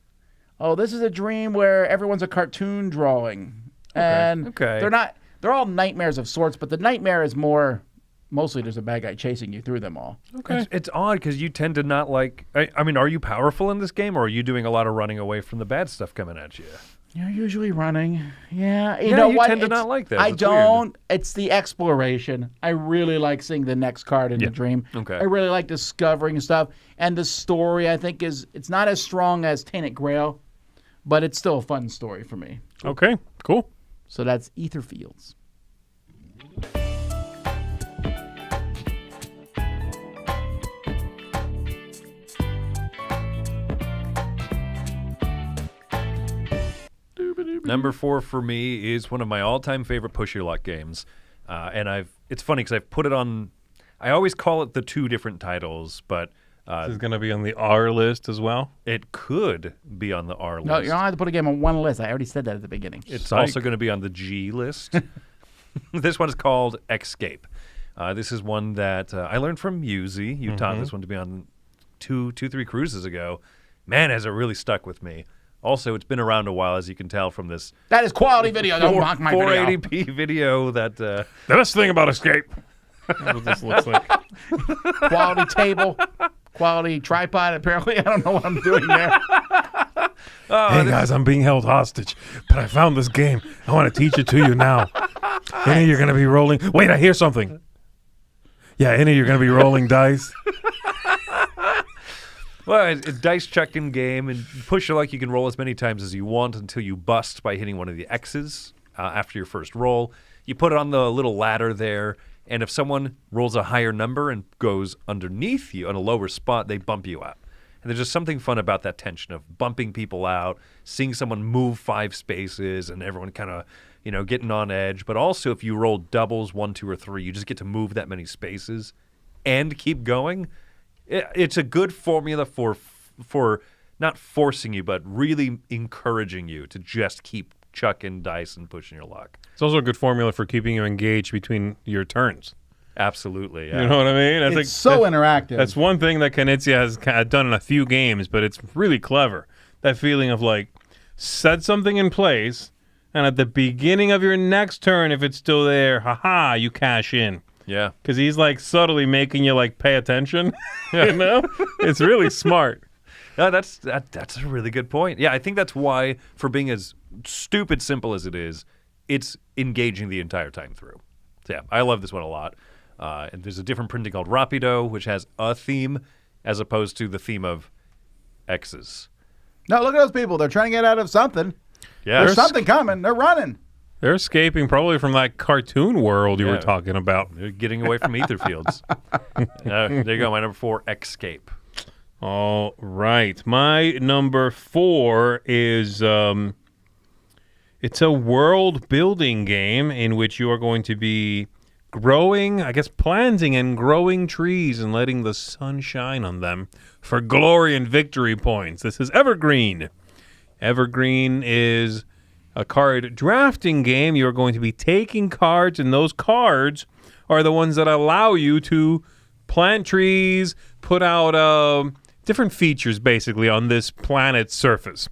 oh, this is a dream where everyone's a cartoon drawing, and Okay. they're not. They're all nightmares of sorts, but the nightmare is mostly there's a bad guy chasing you through them all. Okay. It's odd because you tend to not like. I mean, are you powerful in this game, or are you doing a lot of running away from the bad stuff coming at you? You're usually running. Yeah, you Yeah, know you what? tend to not like that. I It's weird. don't. It's the exploration. I really like seeing the next card in the dream. Okay. I really like discovering stuff. And the story, I think, it's not as strong as Tainted Grail, but it's still a fun story for me. Okay, cool. So that's Ether Fields. Number 4 for me is one of my all-time favorite push your luck games, and it's funny because I've put it on. I always call it the 2 different titles, but This is going to be on the R list as well. it could be on the R list. No, you don't have to put a game on one list. I already said that at the beginning. It's Psych. also going to be on the G list. This one is called Escape. This is one that I learned from you, Zee. You taught this one to be on 3 cruises ago. Man, has it really stuck with me. Also, it's been around a while, as you can tell from this That is quality video. Don't mock my video. 480p video that The best thing about Escape. That's what this looks like. Quality table, quality tripod. Apparently, I don't know what I'm doing there. Hey guys, I'm being held hostage, but I found this game. I want to teach it to you now. Any of you're going to be rolling. Wait, I hear something. Yeah, any of you're going to be rolling dice. Well, it's a dice checking game, and push your luck. You can roll as many times as you want until you bust by hitting one of the X's after your first roll. You put it on the little ladder there, and if someone rolls a higher number and goes underneath you on a lower spot, they bump you out. And there's just something fun about that tension of bumping people out, seeing someone move 5 spaces, and everyone kind of, getting on edge. But also, if you roll doubles, 1, 2, or 3, you just get to move that many spaces and keep going. It's a good formula for not forcing you, but really encouraging you to just keep chucking dice and pushing your luck. It's also a good formula for keeping you engaged between your turns. Absolutely. Yeah. You know what I mean? I It's so interactive. That's one thing that Knizia has done in a few games, but it's really clever. That feeling of like, set something in place, and at the beginning of your next turn, if it's still there, haha, you cash in. Yeah. Because he's like subtly making you like pay attention. You know? It's really smart. No, that's a really good point. Yeah, I think that's why, for being as stupid simple as it is, it's engaging the entire time through. So yeah, I love this one a lot. And there's a different printing called Rapido, which has a theme as opposed to the theme of X's. No, look at those people. They're trying to get out of something. Yeah, There's something coming. They're running. They're escaping probably from that cartoon world you were talking about. They're getting away from ether fields. There you go. My number 4, Escape. All right. My number 4 is it's a world-building game in which you are going to be growing, I guess planting and growing trees and letting the sun shine on them for glory and victory points. This is Evergreen. Evergreen is a card drafting game. You're going to be taking cards, and those cards are the ones that allow you to plant trees, put out different features, basically, on this planet's surface.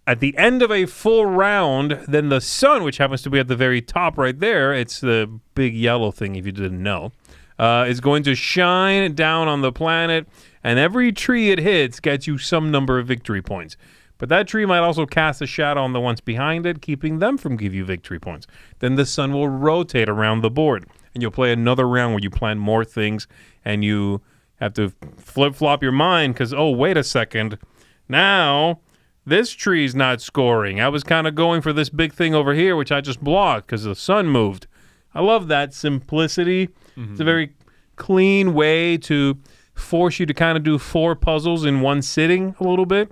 At the end of a full round, then the sun, which happens to be at the very top right there, it's the big yellow thing if you didn't know, is going to shine down on the planet, and every tree it hits gets you some number of victory points. But that tree might also cast a shadow on the ones behind it, keeping them from giving you victory points. Then the sun will rotate around the board, and you'll play another round where you plant more things, and you have to flip-flop your mind because, oh, wait a second, now this tree's not scoring. I was kind of going for this big thing over here, which I just blocked because the sun moved. I love that simplicity. Mm-hmm. It's a very clean way to force you to kind of do 4 puzzles in one sitting a little bit.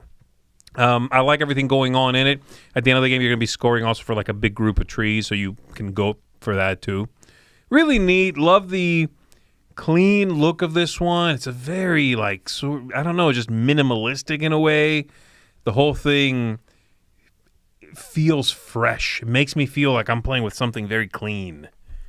I like everything going on in it. At the end of the game, you're going to be scoring also for like a big group of trees, so you can go for that too. Really neat. Love the clean look of this one. It's a very like, I don't know, just minimalistic in a way. The whole thing feels fresh. It makes me feel like I'm playing with something very clean.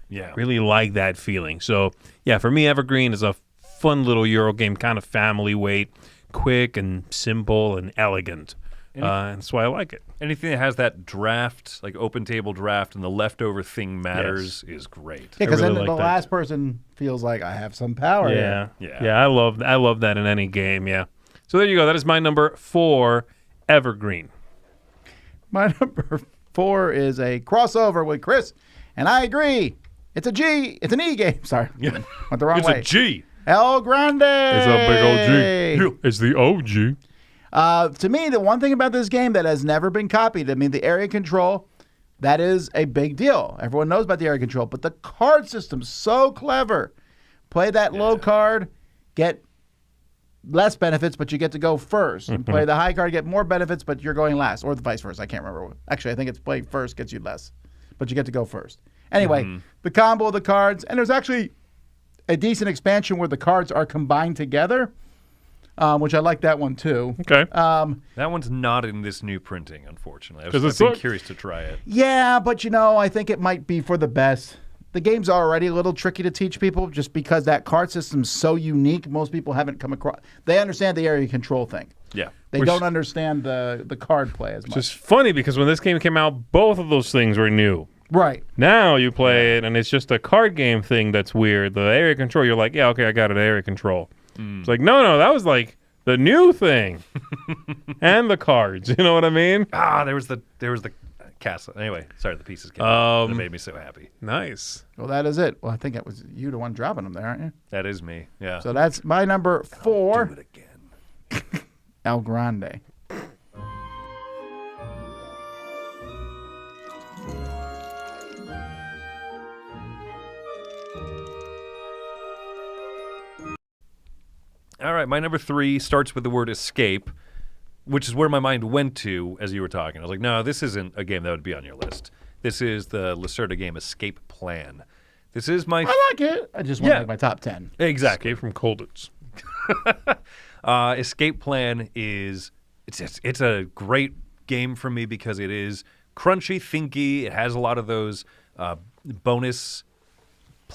Yeah. Really like that feeling. So, yeah, for me, Evergreen is a fun little Euro game, kind of family weight, quick and simple and elegant. And that's why I like it. Anything that has that draft, like open table draft, and the leftover thing matters is great. Yeah, because really then the last person feels like I have some power. Yeah. I love that in any game. Yeah. So there you go. That is my number 4, Evergreen. My number 4 is a crossover with Chris, and I agree. It's a G. It's an E game. Sorry, went the wrong way. It's a G. El Grande. It's a big old G. It's the OG. To me, the one thing about this game that has never been copied, I mean, the area control, that is a big deal. Everyone knows about the area control, but the card system's so clever. Play that low card, get less benefits, but you get to go first. And play the high card, get more benefits, but you're going last, or the vice versa. I can't remember. Actually, I think it's play first gets you less, but you get to go first. Anyway, the combo of the cards, and there's actually a decent expansion where the cards are combined together, which I like that one too. Okay. That one's not in this new printing, unfortunately. I've been curious to try it. Yeah, but I think it might be for the best. The game's already a little tricky to teach people just because that card system's so unique. Most people haven't come across. They understand the area control thing. Yeah. They don't understand the card play as much. Which is funny because when this game came out, both of those things were new. Right. Now you play it, and it's just a card game thing that's weird. The area control, you're like, yeah, okay, I got it, area control. It's like, no, that was like the new thing. And the cards, you know what I mean? There was the castle. Anyway, sorry, the pieces came out. That made me so happy. Nice. Well, that is it. Well, I think that was you the one dropping them there, aren't you? That is me, yeah. So that's my number 4. Do it again. El Grande. All right, my number 3 starts with the word escape, which is where my mind went to as you were talking. I was like, no, this isn't a game that would be on your list. This is the Lacerda game Escape Plan. This is my... I like it. I just want to make my top 10. Exactly. Escape from Colditz. Escape Plan is it's a great game for me because it is crunchy, thinky. It has a lot of those bonus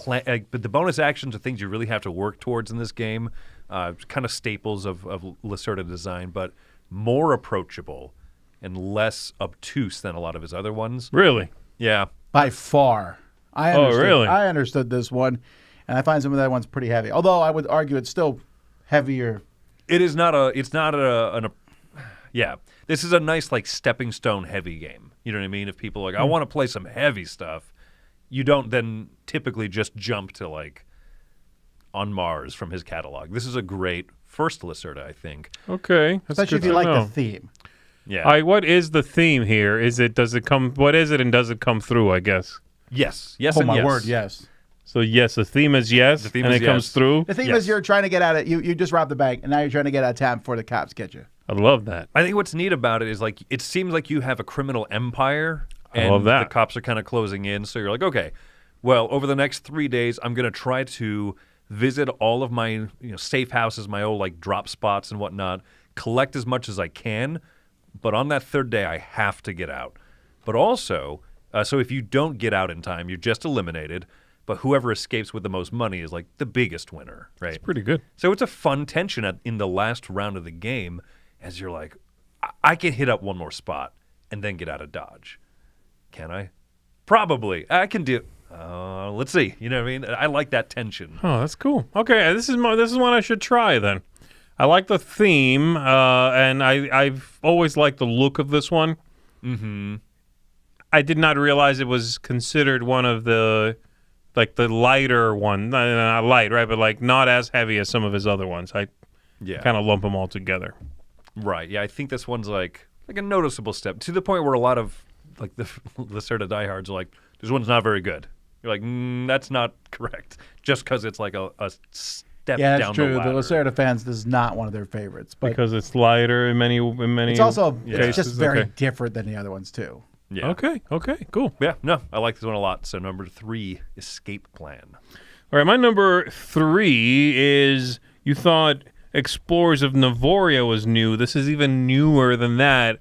but the bonus actions are things you really have to work towards in this game. Kind of staples of Lacerda design, but more approachable and less obtuse than a lot of his other ones. Really? Yeah. By far. Really? I understood this one, and I find some of that one's pretty heavy. Although I would argue it's still heavier. It is not a. It's not yeah. This is a nice like stepping stone heavy game. You know what I mean? If people are like, I want to play some heavy stuff, you don't then typically just jump to like On Mars from his catalog. This is a great first Lacerda, I think. Okay. That's Especially if you like the theme. Yeah. What is the theme here? Does it come? What is it, and does it come through? I guess. Yes. Yes. Oh and my yes. word, yes. So yes, the theme is yes, The theme and is it comes yes. through. The theme Yes. is you're trying to get out of you just robbed the bank, and now you're trying to get out of town before the cops get you. I love that. I think what's neat about it is like it seems like you have a criminal empire, I and love that. the cops are kind of closing in. So you're like, okay, well, over the next 3 days, I'm going to try to visit all of my safe houses, my old like drop spots and whatnot, collect as much as I can. But on that third day, I have to get out. But also, so if you don't get out in time, you're just eliminated. But whoever escapes with the most money is like the biggest winner, right? It's pretty good. So it's a fun tension in the last round of the game as you're like, I can hit up one more spot and then get out of Dodge. Can I? Probably. I can do. Let's see. You know what I mean? I like that tension. Oh, that's cool. Okay, this is one I should try then. I like the theme, and I've always liked the look of this one. Mm-hmm. I did not realize it was considered one of the lighter one. Not light, right? But like not as heavy as some of his other ones. I kind of lump them all together. Right. Yeah, I think this one's like a noticeable step to the point where a lot of like the Lacerda diehards are like, this one's not very good. You're like, that's not correct. Just because it's like a step Yeah, down that's true. the ladder. The Lacerda fans, this is not one of their favorites, but Because it's lighter in many it's also cases. it's just very Okay. different than the other ones too. Yeah. Okay, cool. Yeah, no, I like this one a lot. So number 3, Escape Plan. All right, my number 3 is, you thought Explorers of Navoria was new. This is even newer than that.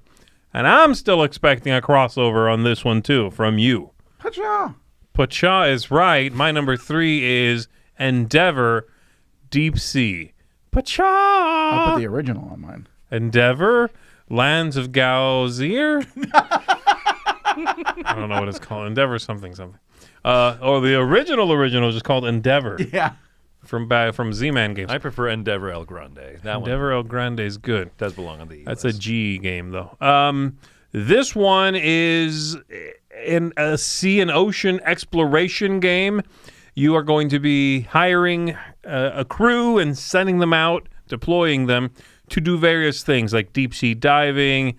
And I'm still expecting a crossover on this one, too, from you. Pacha. Pacha is right. My number 3 is Endeavor Deep Sea. Pacha! I'll put the original on mine. Endeavor Lands of Galzier? I don't know what it's called. Endeavor something. Or the original is just called Endeavor. Yeah. From Z-Man games. I prefer Endeavor El Grande. That Endeavor El Grande is good. does belong on the That's list. a G game, though. This one is in a sea and ocean exploration game. You are going to be hiring a crew and sending them out, deploying them to do various things like deep sea diving,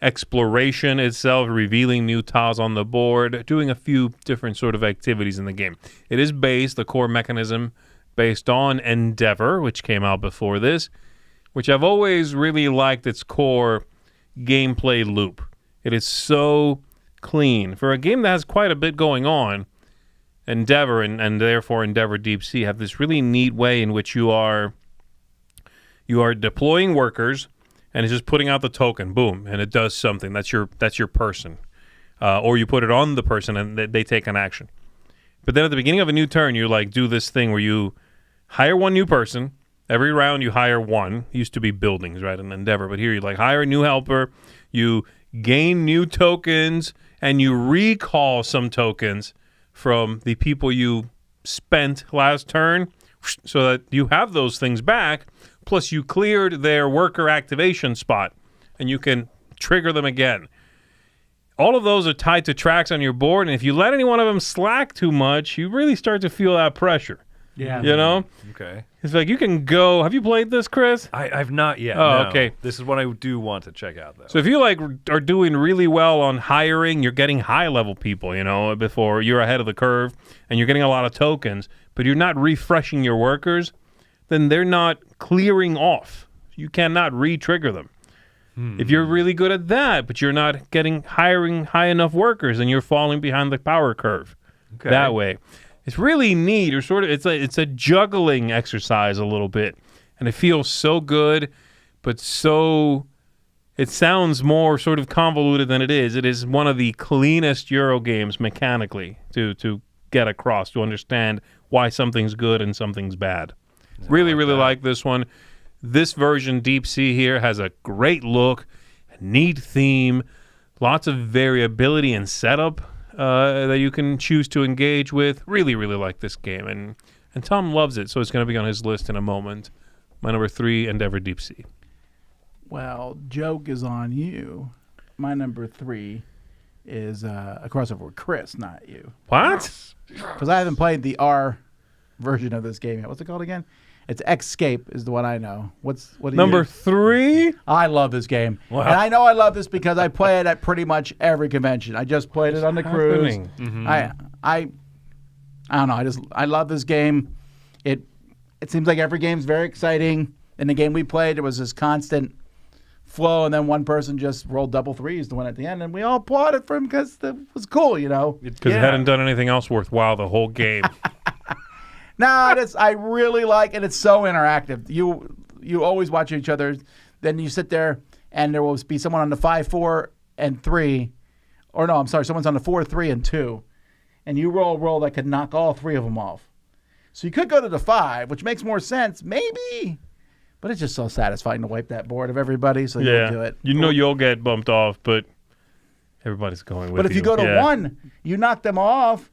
exploration itself, revealing new tiles on the board, doing a few different sort of activities in the game. It is based, the core mechanism, based on Endeavor, which came out before this, which I've always really liked its core gameplay loop. It is so clean. For a game that has quite a bit going on, Endeavor and therefore Endeavor Deep Sea have this really neat way in which you are deploying workers, and it's just putting out the token, boom, and it does something. That's your person. Or you put it on the person and they take an action. But then at the beginning of a new turn, you like do this thing where you hire one new person. Every round you hire one. It used to be buildings, right, in Endeavor. But here you like hire a new helper. You gain new tokens, and you recall some tokens from the people you spent last turn so that you have those things back. Plus, you cleared their worker activation spot, and you can trigger them again. All of those are tied to tracks on your board, and if you let any one of them slack too much, you really start to feel that pressure. Yeah. You know? Okay. It's like you can go... Have you played this, Chris? I've not yet. Oh, no. okay. This is what I do want to check out, though. So if you like are doing really well on hiring, you're getting high-level people, you know, before you're ahead of the curve, and you're getting a lot of tokens, but you're not refreshing your workers, then they're not clearing off. You cannot re-trigger them. If you're really good at that, but you're not hiring high enough workers, and you're falling behind the power curve that way. It's really neat, or sort of it's a juggling exercise a little bit, and it feels so good, but so it sounds more sort of convoluted than it is. It is one of the cleanest Euro games mechanically to get across, to understand why something's good and something's bad. Really like this one. This version, Deep Sea here, has a great look, a neat theme, lots of variability and setup that you can choose to engage with. Really like this game. And Tom loves it, so it's going to be on his list in a moment. My number 3, Endeavor Deep Sea. Well, joke is on you. My number 3 is a crossover with Chris, not you. What? Because I haven't played the R version of this game yet. What's it called again? It's Escape is the one I know. What do you Number 3? I love this game. Wow. And I know I love this because I play it at pretty much every convention. I just played it on the cruise. Mm-hmm. I don't know. I love this game. It seems like every game's very exciting. In the game we played, it was this constant flow, and then one person just rolled double threes to win at the end, and we all applauded for him because it was cool, you know. Because it hadn't done anything else worthwhile the whole game. No, I really like it. It's so interactive. You always watch each other. Then you sit there, and there will be someone on the 5, 4, and 3. Or no, I'm sorry, someone's on the 4, 3, and 2. And you roll a roll that could knock all 3 of them off. So you could go to the 5, which makes more sense, maybe. But it's just so satisfying to wipe that board of everybody, so you'll do it. You know you'll get bumped off, but everybody's going with you. But if you go to 1, you knock them off.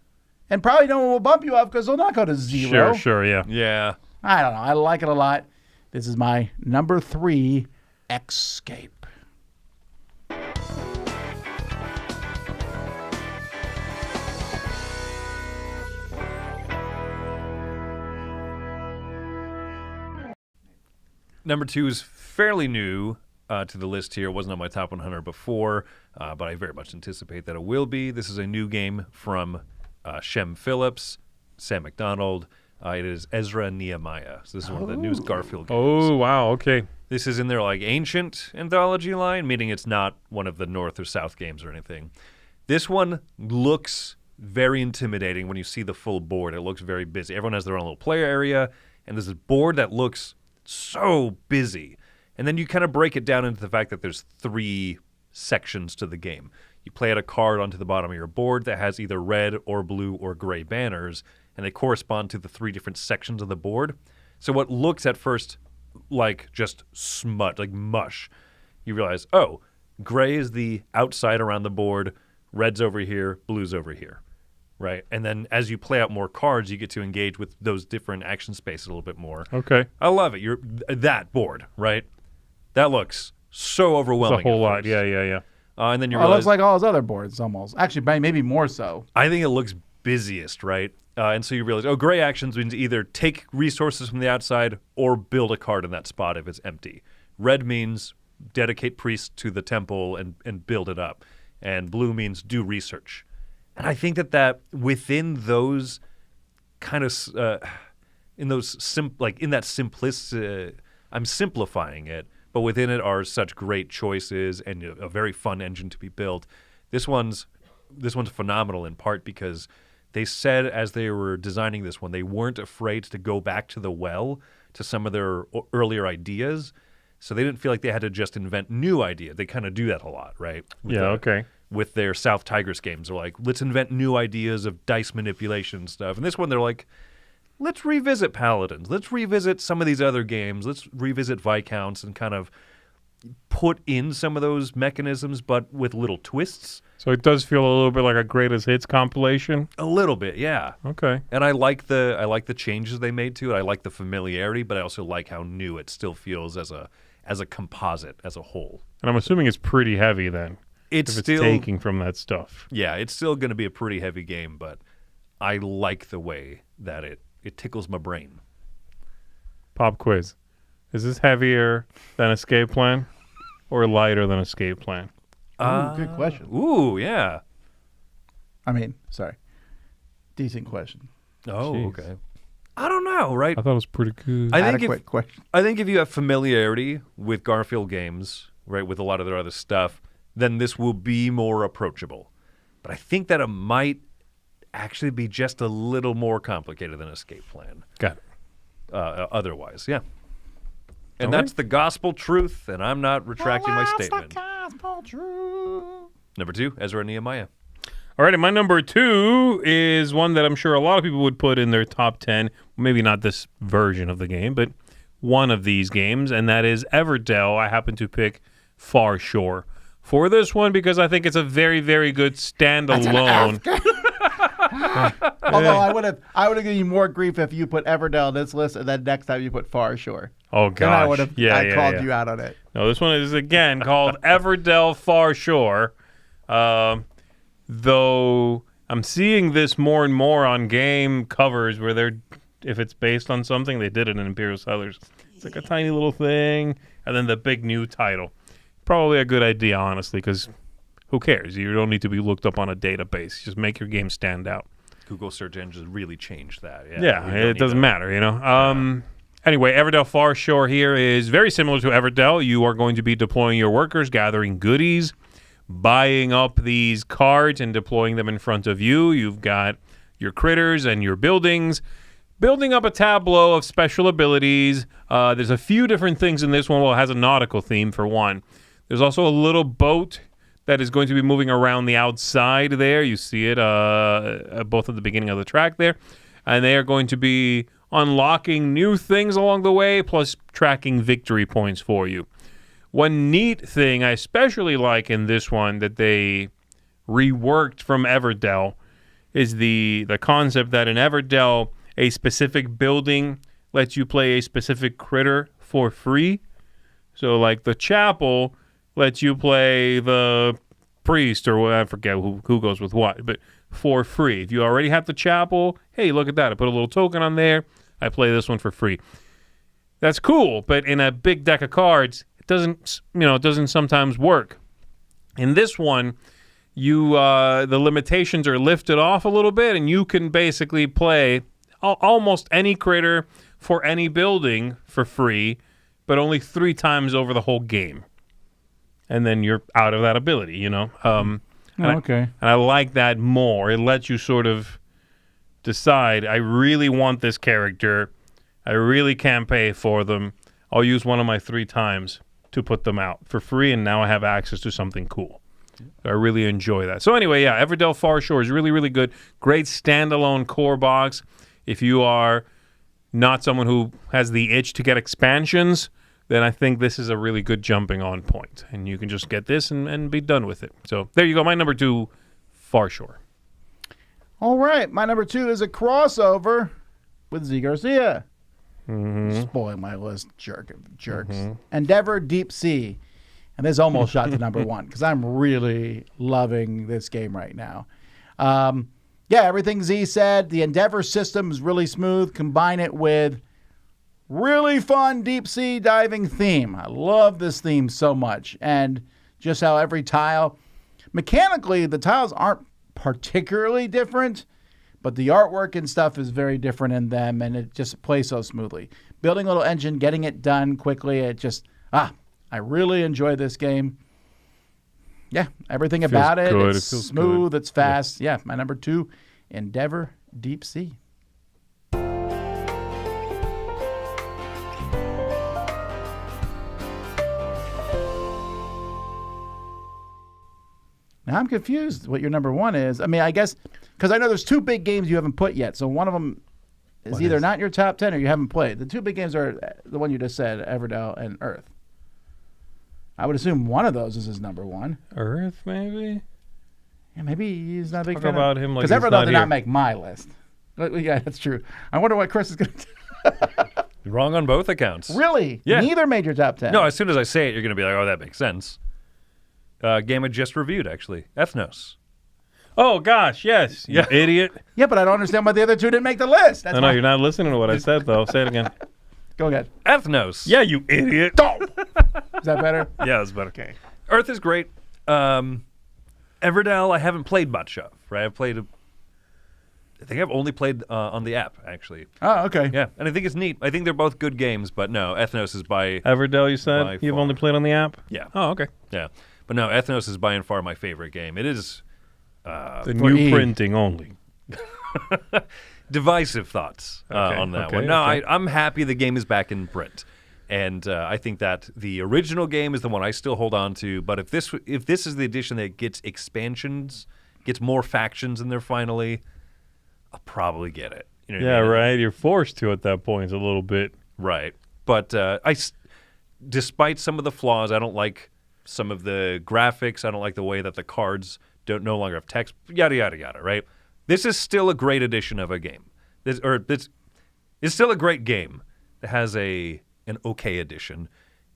And probably no one will bump you up because they'll not go to 0. Sure, yeah. Yeah. I don't know. I like it a lot. This is my number 3, Escape. Number 2 is fairly new to the list here. It wasn't on my top 100 before, but I very much anticipate that it will be. This is a new game from Shem Phillips, Sam McDonald. It is Ezra Nehemiah. So this is one of the newest Garfield games. Oh, wow, okay. This is in their ancient anthology line, meaning it's not one of the North or South games or anything. This one looks very intimidating when you see the full board. It looks very busy. Everyone has their own little player area, and there's a board that looks so busy. And then you kind of break it down into the fact that there's 3 sections to the game. You play out a card onto the bottom of your board that has either red or blue or gray banners, and they correspond to the 3 different sections of the board. So what looks at first like just smut, like mush, you realize, oh, gray is the outside around the board, red's over here, blue's over here, right? And then as you play out more cards, you get to engage with those different action spaces a little bit more. Okay. I love it. You're that board, right? That looks so overwhelming. It's a whole lot. Yeah. And then you It realize, looks like all his other boards almost. Actually, maybe more so. I think it looks busiest, right? And so you realize, oh, gray actions means either take resources from the outside or build a card in that spot if it's empty. Red means dedicate priests to the temple and build it up. And blue means do research. And I think that within those kind of, in that simplicity, I'm simplifying it, but within it are such great choices and a very fun engine to be built. This one's phenomenal in part because they said as they were designing this one, they weren't afraid to go back to the well to some of their earlier ideas. So they didn't feel like they had to just invent new ideas. They kind of do that a lot, right? Okay. With their South Tigris games, they're like, let's invent new ideas of dice manipulation stuff. And this one, they're like, let's revisit Paladins. Let's revisit some of these other games. Let's revisit Viscounts and kind of put in some of those mechanisms, but with little twists. So it does feel a little bit like a greatest hits compilation. A little bit, yeah. Okay. And I like the changes they made to it. I like the familiarity, but I also like how new it still feels as a composite, as a whole. And I'm assuming it's pretty heavy then. It's if still taking from that stuff. Yeah, it's still going to be a pretty heavy game, but I like the way that it tickles my brain. Pop quiz. Is this heavier than Escape Plan or lighter than Escape Plan? Ooh, good question. Ooh, yeah. Decent question. Oh, Jeez. okay. I don't know, right? I thought it was pretty good. Adequate question. I think if you have familiarity with Garfield games, right, with a lot of their other stuff, then this will be more approachable. But I think that it might actually be just a little more complicated than Escape Plan. Got it. Otherwise, yeah. And All that's right. the gospel truth, and I'm not retracting my statement. The gospel truth. Number 2, Ezra and Nehemiah. All right, and my number 2 is one that I'm sure a lot of people would put in their top 10. Maybe not this version of the game, but one of these games, and that is Everdell. I happen to pick Far Shore for this one because I think it's a very, very good standalone. Although I would have given you more grief if you put Everdell on this list, and then next time you put Far Shore. Oh gosh, Then I would have called yeah. you out on it. No, this one is again called Everdell Far Shore. Though I'm seeing this more and more on game covers where if it's based on something, they did it in Imperial Settlers. It's like a tiny little thing, and then the big new title. Probably a good idea, honestly, because who cares? You don't need to be looked up on a database. Just make your game stand out. Google search engines really changed that. Yeah, it doesn't matter, you know. Anyway, Everdell Far Shore here is very similar to Everdell. You are going to be deploying your workers, gathering goodies, buying up these cards and deploying them in front of you. You've got your critters and your buildings, building up a tableau of special abilities. There's a few different things in this one. Well, it has a nautical theme for one. There's also a little boat that is going to be moving around the outside there. You see it both at the beginning of the track there. And they are going to be unlocking new things along the way, plus tracking victory points for you. One neat thing I especially like in this one that they reworked from Everdell is the concept that in Everdell, a specific building lets you play a specific critter for free. So like the chapel lets you play the priest, or I forget who goes with what, but for free. If you already have the chapel, hey, look at that. I put a little token on there. I play this one for free. That's cool, but in a big deck of cards, it doesn't sometimes work. In this one, the limitations are lifted off a little bit, and you can basically play almost any critter for any building for free, but only 3 times over the whole game. And then you're out of that ability, you know? Okay. And I like that more. It lets you sort of decide, I really want this character. I really can't pay for them. I'll use one of my 3 times to put them out for free, and now I have access to something cool. I really enjoy that. So anyway, yeah, Everdell Far Shore is really, really good. Great standalone core box. If you are not someone who has the itch to get expansions, then I think this is a really good jumping on point. And you can just get this and be done with it. So there you go. My number 2, Far Shore. All right, my number 2 is a crossover with Zee Garcia. Spoiling my list, jerks. Endeavor Deep Sea. And this almost shot to number 1 because I'm really loving this game right now. Yeah, everything Z said. The Endeavor system is really smooth. Combine it with really fun deep sea diving theme. I love this theme so much. And just how every tile, mechanically, the tiles aren't particularly different, but the artwork and stuff is very different in them, and it just plays so smoothly. Building a little engine, getting it done quickly, it just, I really enjoy this game. Yeah, everything about it. Good. It's It feels smooth, good. it's fast. Yeah, my number 2, Endeavor Deep Sea. Now I'm confused what your number 1 is. I mean, I guess, because I know there's 2 big games you haven't put yet. So one of them is either not in your top 10 or you haven't played. The 2 big games are the one you just said, Everdell and Earth. I would assume one of those is his number 1. Earth, maybe? Yeah, maybe he's not a big Talk fan about him like because he's Everdell not did here. not make my list. Yeah, that's true. I wonder what Chris is going to do. Wrong on both accounts. Really? Yeah. Neither made your top 10. No, as soon as I say it, you're going to be like, oh, that makes sense. Game I just reviewed, actually. Ethnos. Oh, gosh, yes. You idiot. Yeah, but I don't understand why the other 2 didn't make the list. That's I know, why. you're not listening to what I said, though. Say it again. Go ahead. Ethnos. Yeah, you idiot. Is that better? Yeah, that's better. Okay. Earth is great. Everdell, I haven't played much of, right? I think I've only played on the app, actually. Oh, okay. Yeah, and I think it's neat. I think they're both good games, but no, Ethnos is by Everdell, you said? By You've far. only played on the app? Yeah. Oh, okay. Yeah. But no, Ethnos is by and far my favorite game. It is The For new E. printing only. Divisive thoughts on that one. No, okay. I'm happy the game is back in print. And I think that the original game is the one I still hold on to. But if this is the edition that gets expansions, gets more factions in there finally, I'll probably get it. You know what I mean? Right. You're forced to at that point a little bit. Right. But despite some of the flaws, I don't like some of the graphics. I don't like the way that the cards no longer have text. Yada yada yada. Right. This is still a great edition of a game. This is still a great game that has an okay edition.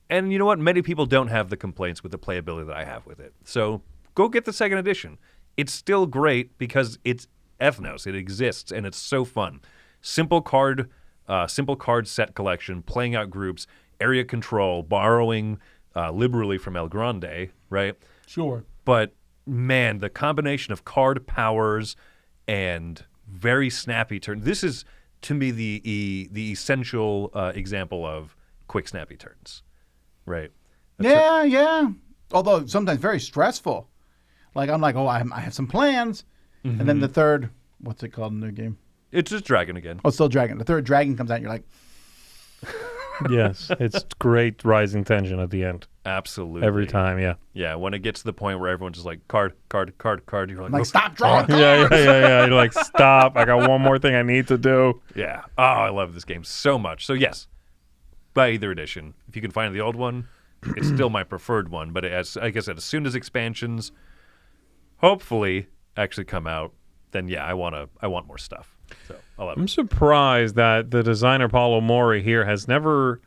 And you know what? Many people don't have the complaints with the playability that I have with it. So go get the second edition. It's still great because it's Ethnos. It exists, and it's so fun. Simple card set collection, playing out groups, area control, borrowing liberally from El Grande, right? Sure. But, man, the combination of card powers and very snappy turns. This is, to me, the essential example of quick, snappy turns, right? Yeah. Although sometimes very stressful. Like I'm like, oh, I have some plans, and then the third, what's it called in the game? It's just Dragon again. Oh, it's still Dragon. The third Dragon comes out, and you're like, Yes, it's great rising tension at the end. Absolutely. Every time, yeah. Yeah, when it gets to the point where everyone's just like, card, you're like, stop drawing cards. Yeah. You're like, stop. I got one more thing I need to do. yeah. Oh, I love this game so much. So, yes, buy either edition. If you can find the old one, it's still my preferred one. But like I said, as soon as expansions hopefully actually come out, then, yeah, I want more stuff. So, I love it. I'm surprised that the designer Paulo Mori here has never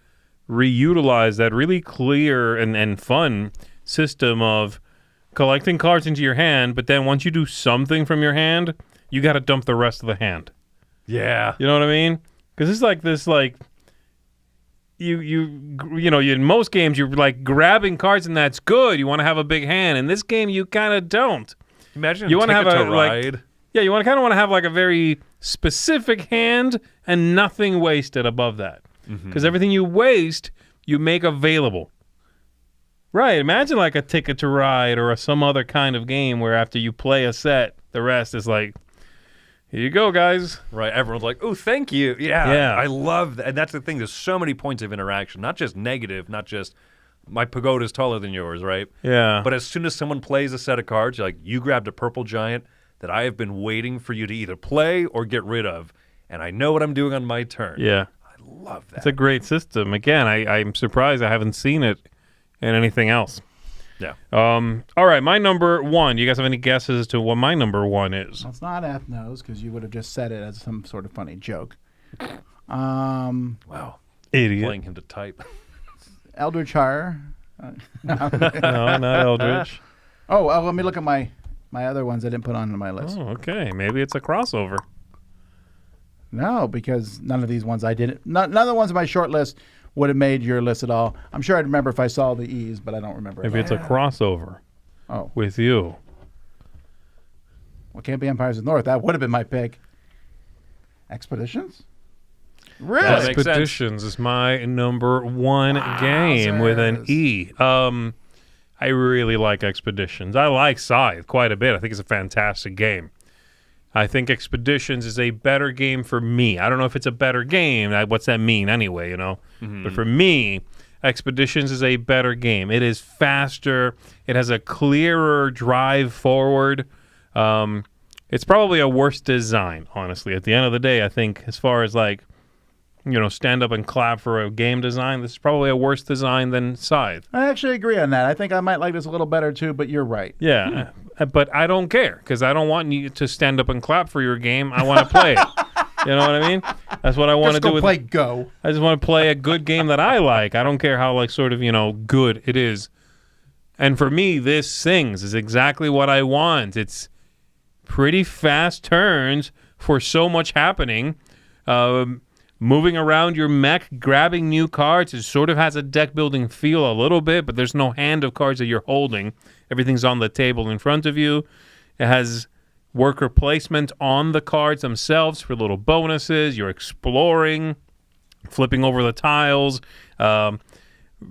reutilized that really clear and fun system of collecting cards into your hand, but then once you do something from your hand, you got to dump the rest of the hand. Yeah. You know what I mean? Because it's like this, like you know, in most games you're like grabbing cards and that's good. You want to have a big hand. In this game, you kind of don't. Imagine You want to have a ride. like, yeah, you kind of want to have like a very specific hand and nothing wasted above that. Because everything you waste, you make available. Right. Imagine like a Ticket to Ride or some other kind of game where after you play a set, the rest is like, here you go, guys. Right. Everyone's like, oh, thank you. Yeah. Yeah. I love that. And that's the thing. There's so many points of interaction, not just negative, not just my pagoda's taller than yours, right? Yeah. But as soon as someone plays a set of cards, you're like, you grabbed a purple giant that I have been waiting for you to either play or get rid of, and I know what I'm doing on my turn. Yeah. I love that. It's a great system. Again, I'm surprised I haven't seen it in anything else. Yeah. All right, my number one. You guys have any guesses as to what my number one is? well, it's not Ethnos because you would have just said it as some sort of funny joke. Wow. Idiot. Playing him to type. Eldritch Horror. No, not Eldritch. Oh, well, let me look at my other ones I didn't put on my list. Oh, okay. Maybe it's a crossover. No, because none of these ones I didn't. None of the ones on my short list would have made your list at all. I'm sure I'd remember if I saw the E's, but I don't remember. Maybe it's a crossover Oh, with you. well, can't be Empires of the North. That would have been my pick. Expeditions? Really? That makes sense. Expeditions is my number one game with an E. I really like Expeditions. I like Scythe quite a bit. I think it's a fantastic game. I think Expeditions is a better game for me. I don't know if it's a better game. What's that mean anyway, you know? But for me, Expeditions is a better game. It is faster. It has a clearer drive forward. It's probably a worse design, honestly. At the end of the day, I think as far as like, you know, stand up and clap for a game design, this is probably a worse design than Scythe. I actually agree on that. I think I might like this a little better too, but you're right. Yeah, but I don't care because I don't want you to stand up and clap for your game. I want to play it. You know what I mean? That's what I want to Just do go with play Go. I just want to play a good game that I like. I don't care how like sort of, you know, good it is. And for me, this Sings is exactly what I want. It's pretty fast turns for so much happening. Moving around your mech, grabbing new cards. It sort of has a deck building feel a little bit, but there's no hand of cards that you're holding. Everything's on the table in front of you. It has worker placement on the cards themselves for little bonuses. You're exploring, flipping over the tiles,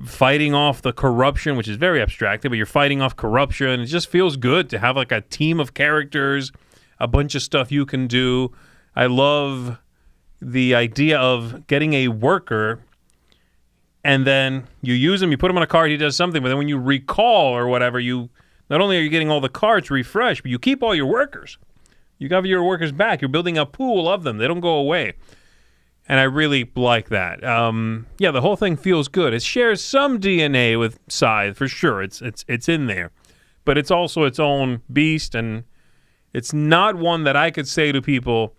fighting off the corruption, which is very abstracted, but you're fighting off corruption. It just feels good to have like a team of characters a bunch of stuff you can do. I love the idea of getting a worker, and then you use him, you put him on a card, he does something, but then when you recall or whatever, you not only are you getting all the cards refreshed, but you keep all your workers. You got your workers back. You're building a pool of them. They don't go away. And I really like that. Yeah, the whole thing feels good. It shares some DNA with Scythe, for sure. It's in there. But it's also its own beast, and it's not one that I could say to people,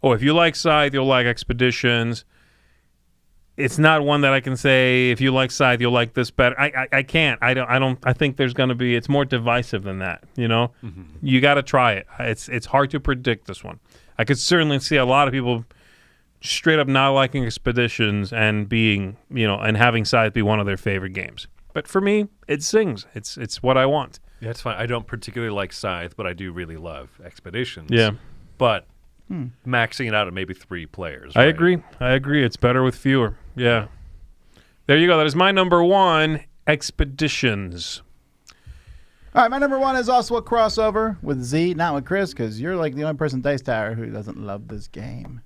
oh, if you like Scythe, you'll like Expeditions. It's not one that I can say, if you like Scythe, you'll like this better. I can't. I think there's going to be, it's more divisive than that, you know? Mm-hmm. You got to try it. It's hard to predict this one. I could certainly see a lot of people straight up not liking Expeditions and being, you know, and having Scythe be one of their favorite games. But for me, it sings. It's what I want. Yeah, it's fine. I don't particularly like Scythe, but I do really love Expeditions. Yeah. But maxing it out at maybe 3 players. I right? agree. It's better with fewer. Yeah. There you go. That is my number 1, Expeditions. All right, my number 1 is also a crossover with Z, not with Chris, because you're like the only person in Dice Tower who doesn't love this game.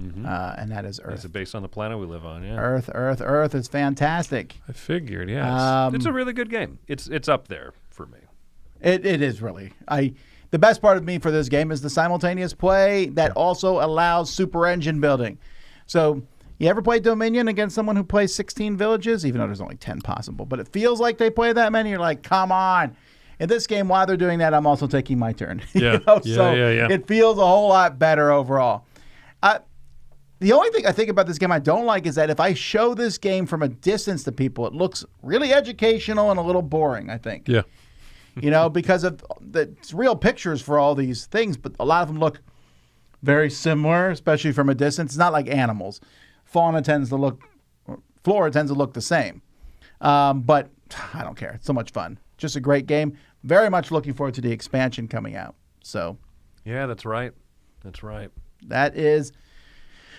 Mm-hmm. And that is Earth. Is it based on the planet we live on? Yeah. Earth is fantastic. I figured, yes. It's a really good game. It's up there for me. It is really. The best part of me for this game is the simultaneous play that also allows super engine building. So you ever play Dominion against someone who plays 16 villages, even though there's only 10 possible, but it feels like they play that many? You're like, come on. In this game, while they're doing that, I'm also taking my turn. Yeah. Yeah. It feels a whole lot better overall. The only thing I think about this game I don't like is that if I show this game from a distance to people, it looks really educational and a little boring, I think. Yeah. You know, because of the real pictures for all these things, but a lot of them look very similar, especially from a distance. It's not like animals. Flora tends to look the same. But I don't care. It's so much fun. Just a great game. Very much looking forward to the expansion coming out. So, yeah, that's right. That is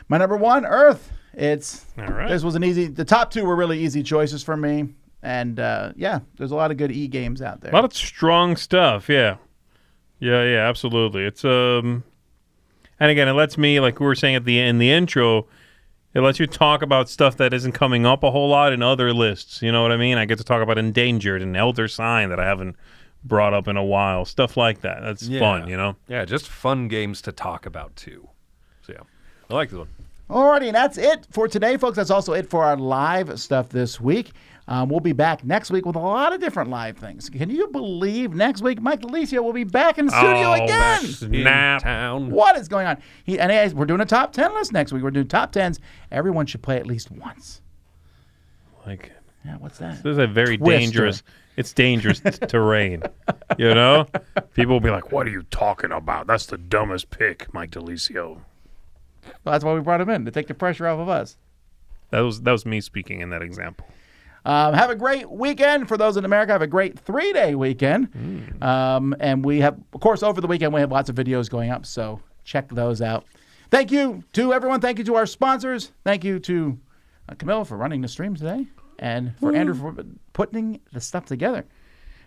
my number 1, Earth. It's all right. This was an easy. The top 2 were really easy choices for me, and yeah, there's a lot of good E games out there. A lot of strong stuff. Yeah, absolutely. It's and again, it lets me, like we were saying in the intro, it lets you talk about stuff that isn't coming up a whole lot in other lists. You know what I mean? I get to talk about Endangered and Elder Sign that I haven't brought up in a while. Stuff like that. That's fun, you know? Yeah, just fun games to talk about, too. So, yeah, I like this one. Alrighty, and that's it for today, folks. That's also it for our live stuff this week. We'll be back next week with a lot of different live things. Can you believe next week Mike DeLisio will be back in the studio again? Snap. Town. What is going on? We're doing a top 10 list next week. We're doing top 10s. Everyone should play at least once. Like it. Yeah, what's that? This is a very Twister. dangerous. It's dangerous terrain. You know, people will be like, "What are you talking about? That's the dumbest pick, Mike DeLisio." Well, that's why we brought him in, to take the pressure off of us. That was me speaking in that example. Have a great weekend. For those in America, have a great 3-day weekend. And we have, of course, over the weekend, we have lots of videos going up, so check those out. Thank you to everyone. Thank you to our sponsors. Thank you to Camilla for running the stream today, and for Andrew for putting the stuff together.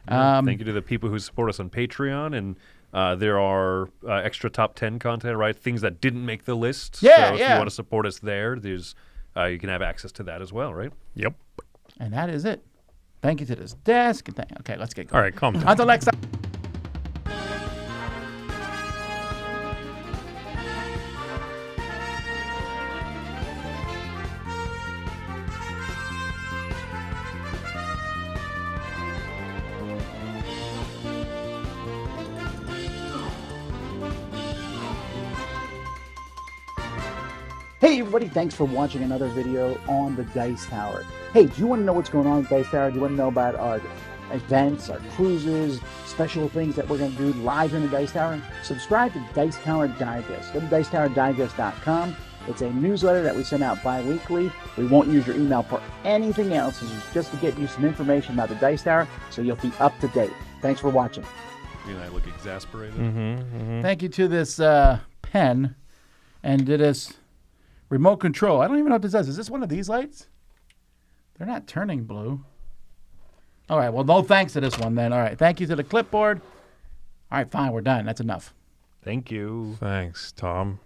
Thank you to the people who support us on Patreon, and there are extra top 10 content, right? Things that didn't make the list. Yeah, so if you want to support us there, there's you can have access to that as well, right? Yep. And that is it. Thank you to this desk. Okay, let's get going. All right, calm down. Until next time. Hey everybody, thanks for watching another video on the Dice Tower. Hey, do you want to know what's going on with Dice Tower? Do you want to know about our events, our cruises, special things that we're going to do live in the Dice Tower? Subscribe to Dice Tower Digest. Go to DicetowerDigest.com. It's a newsletter that we send out bi-weekly. We won't use your email for anything else. It's just to get you some information about the Dice Tower so you'll be up to date. Thanks for watching. You and I look exasperated. Thank you to this pen and to this remote control. I don't even know what this does. Is this one of these lights? They're not turning blue. All right. Well, no thanks to this one then. All right. Thank you to the clipboard. All right. Fine. We're done. That's enough. Thank you. Thanks, Tom.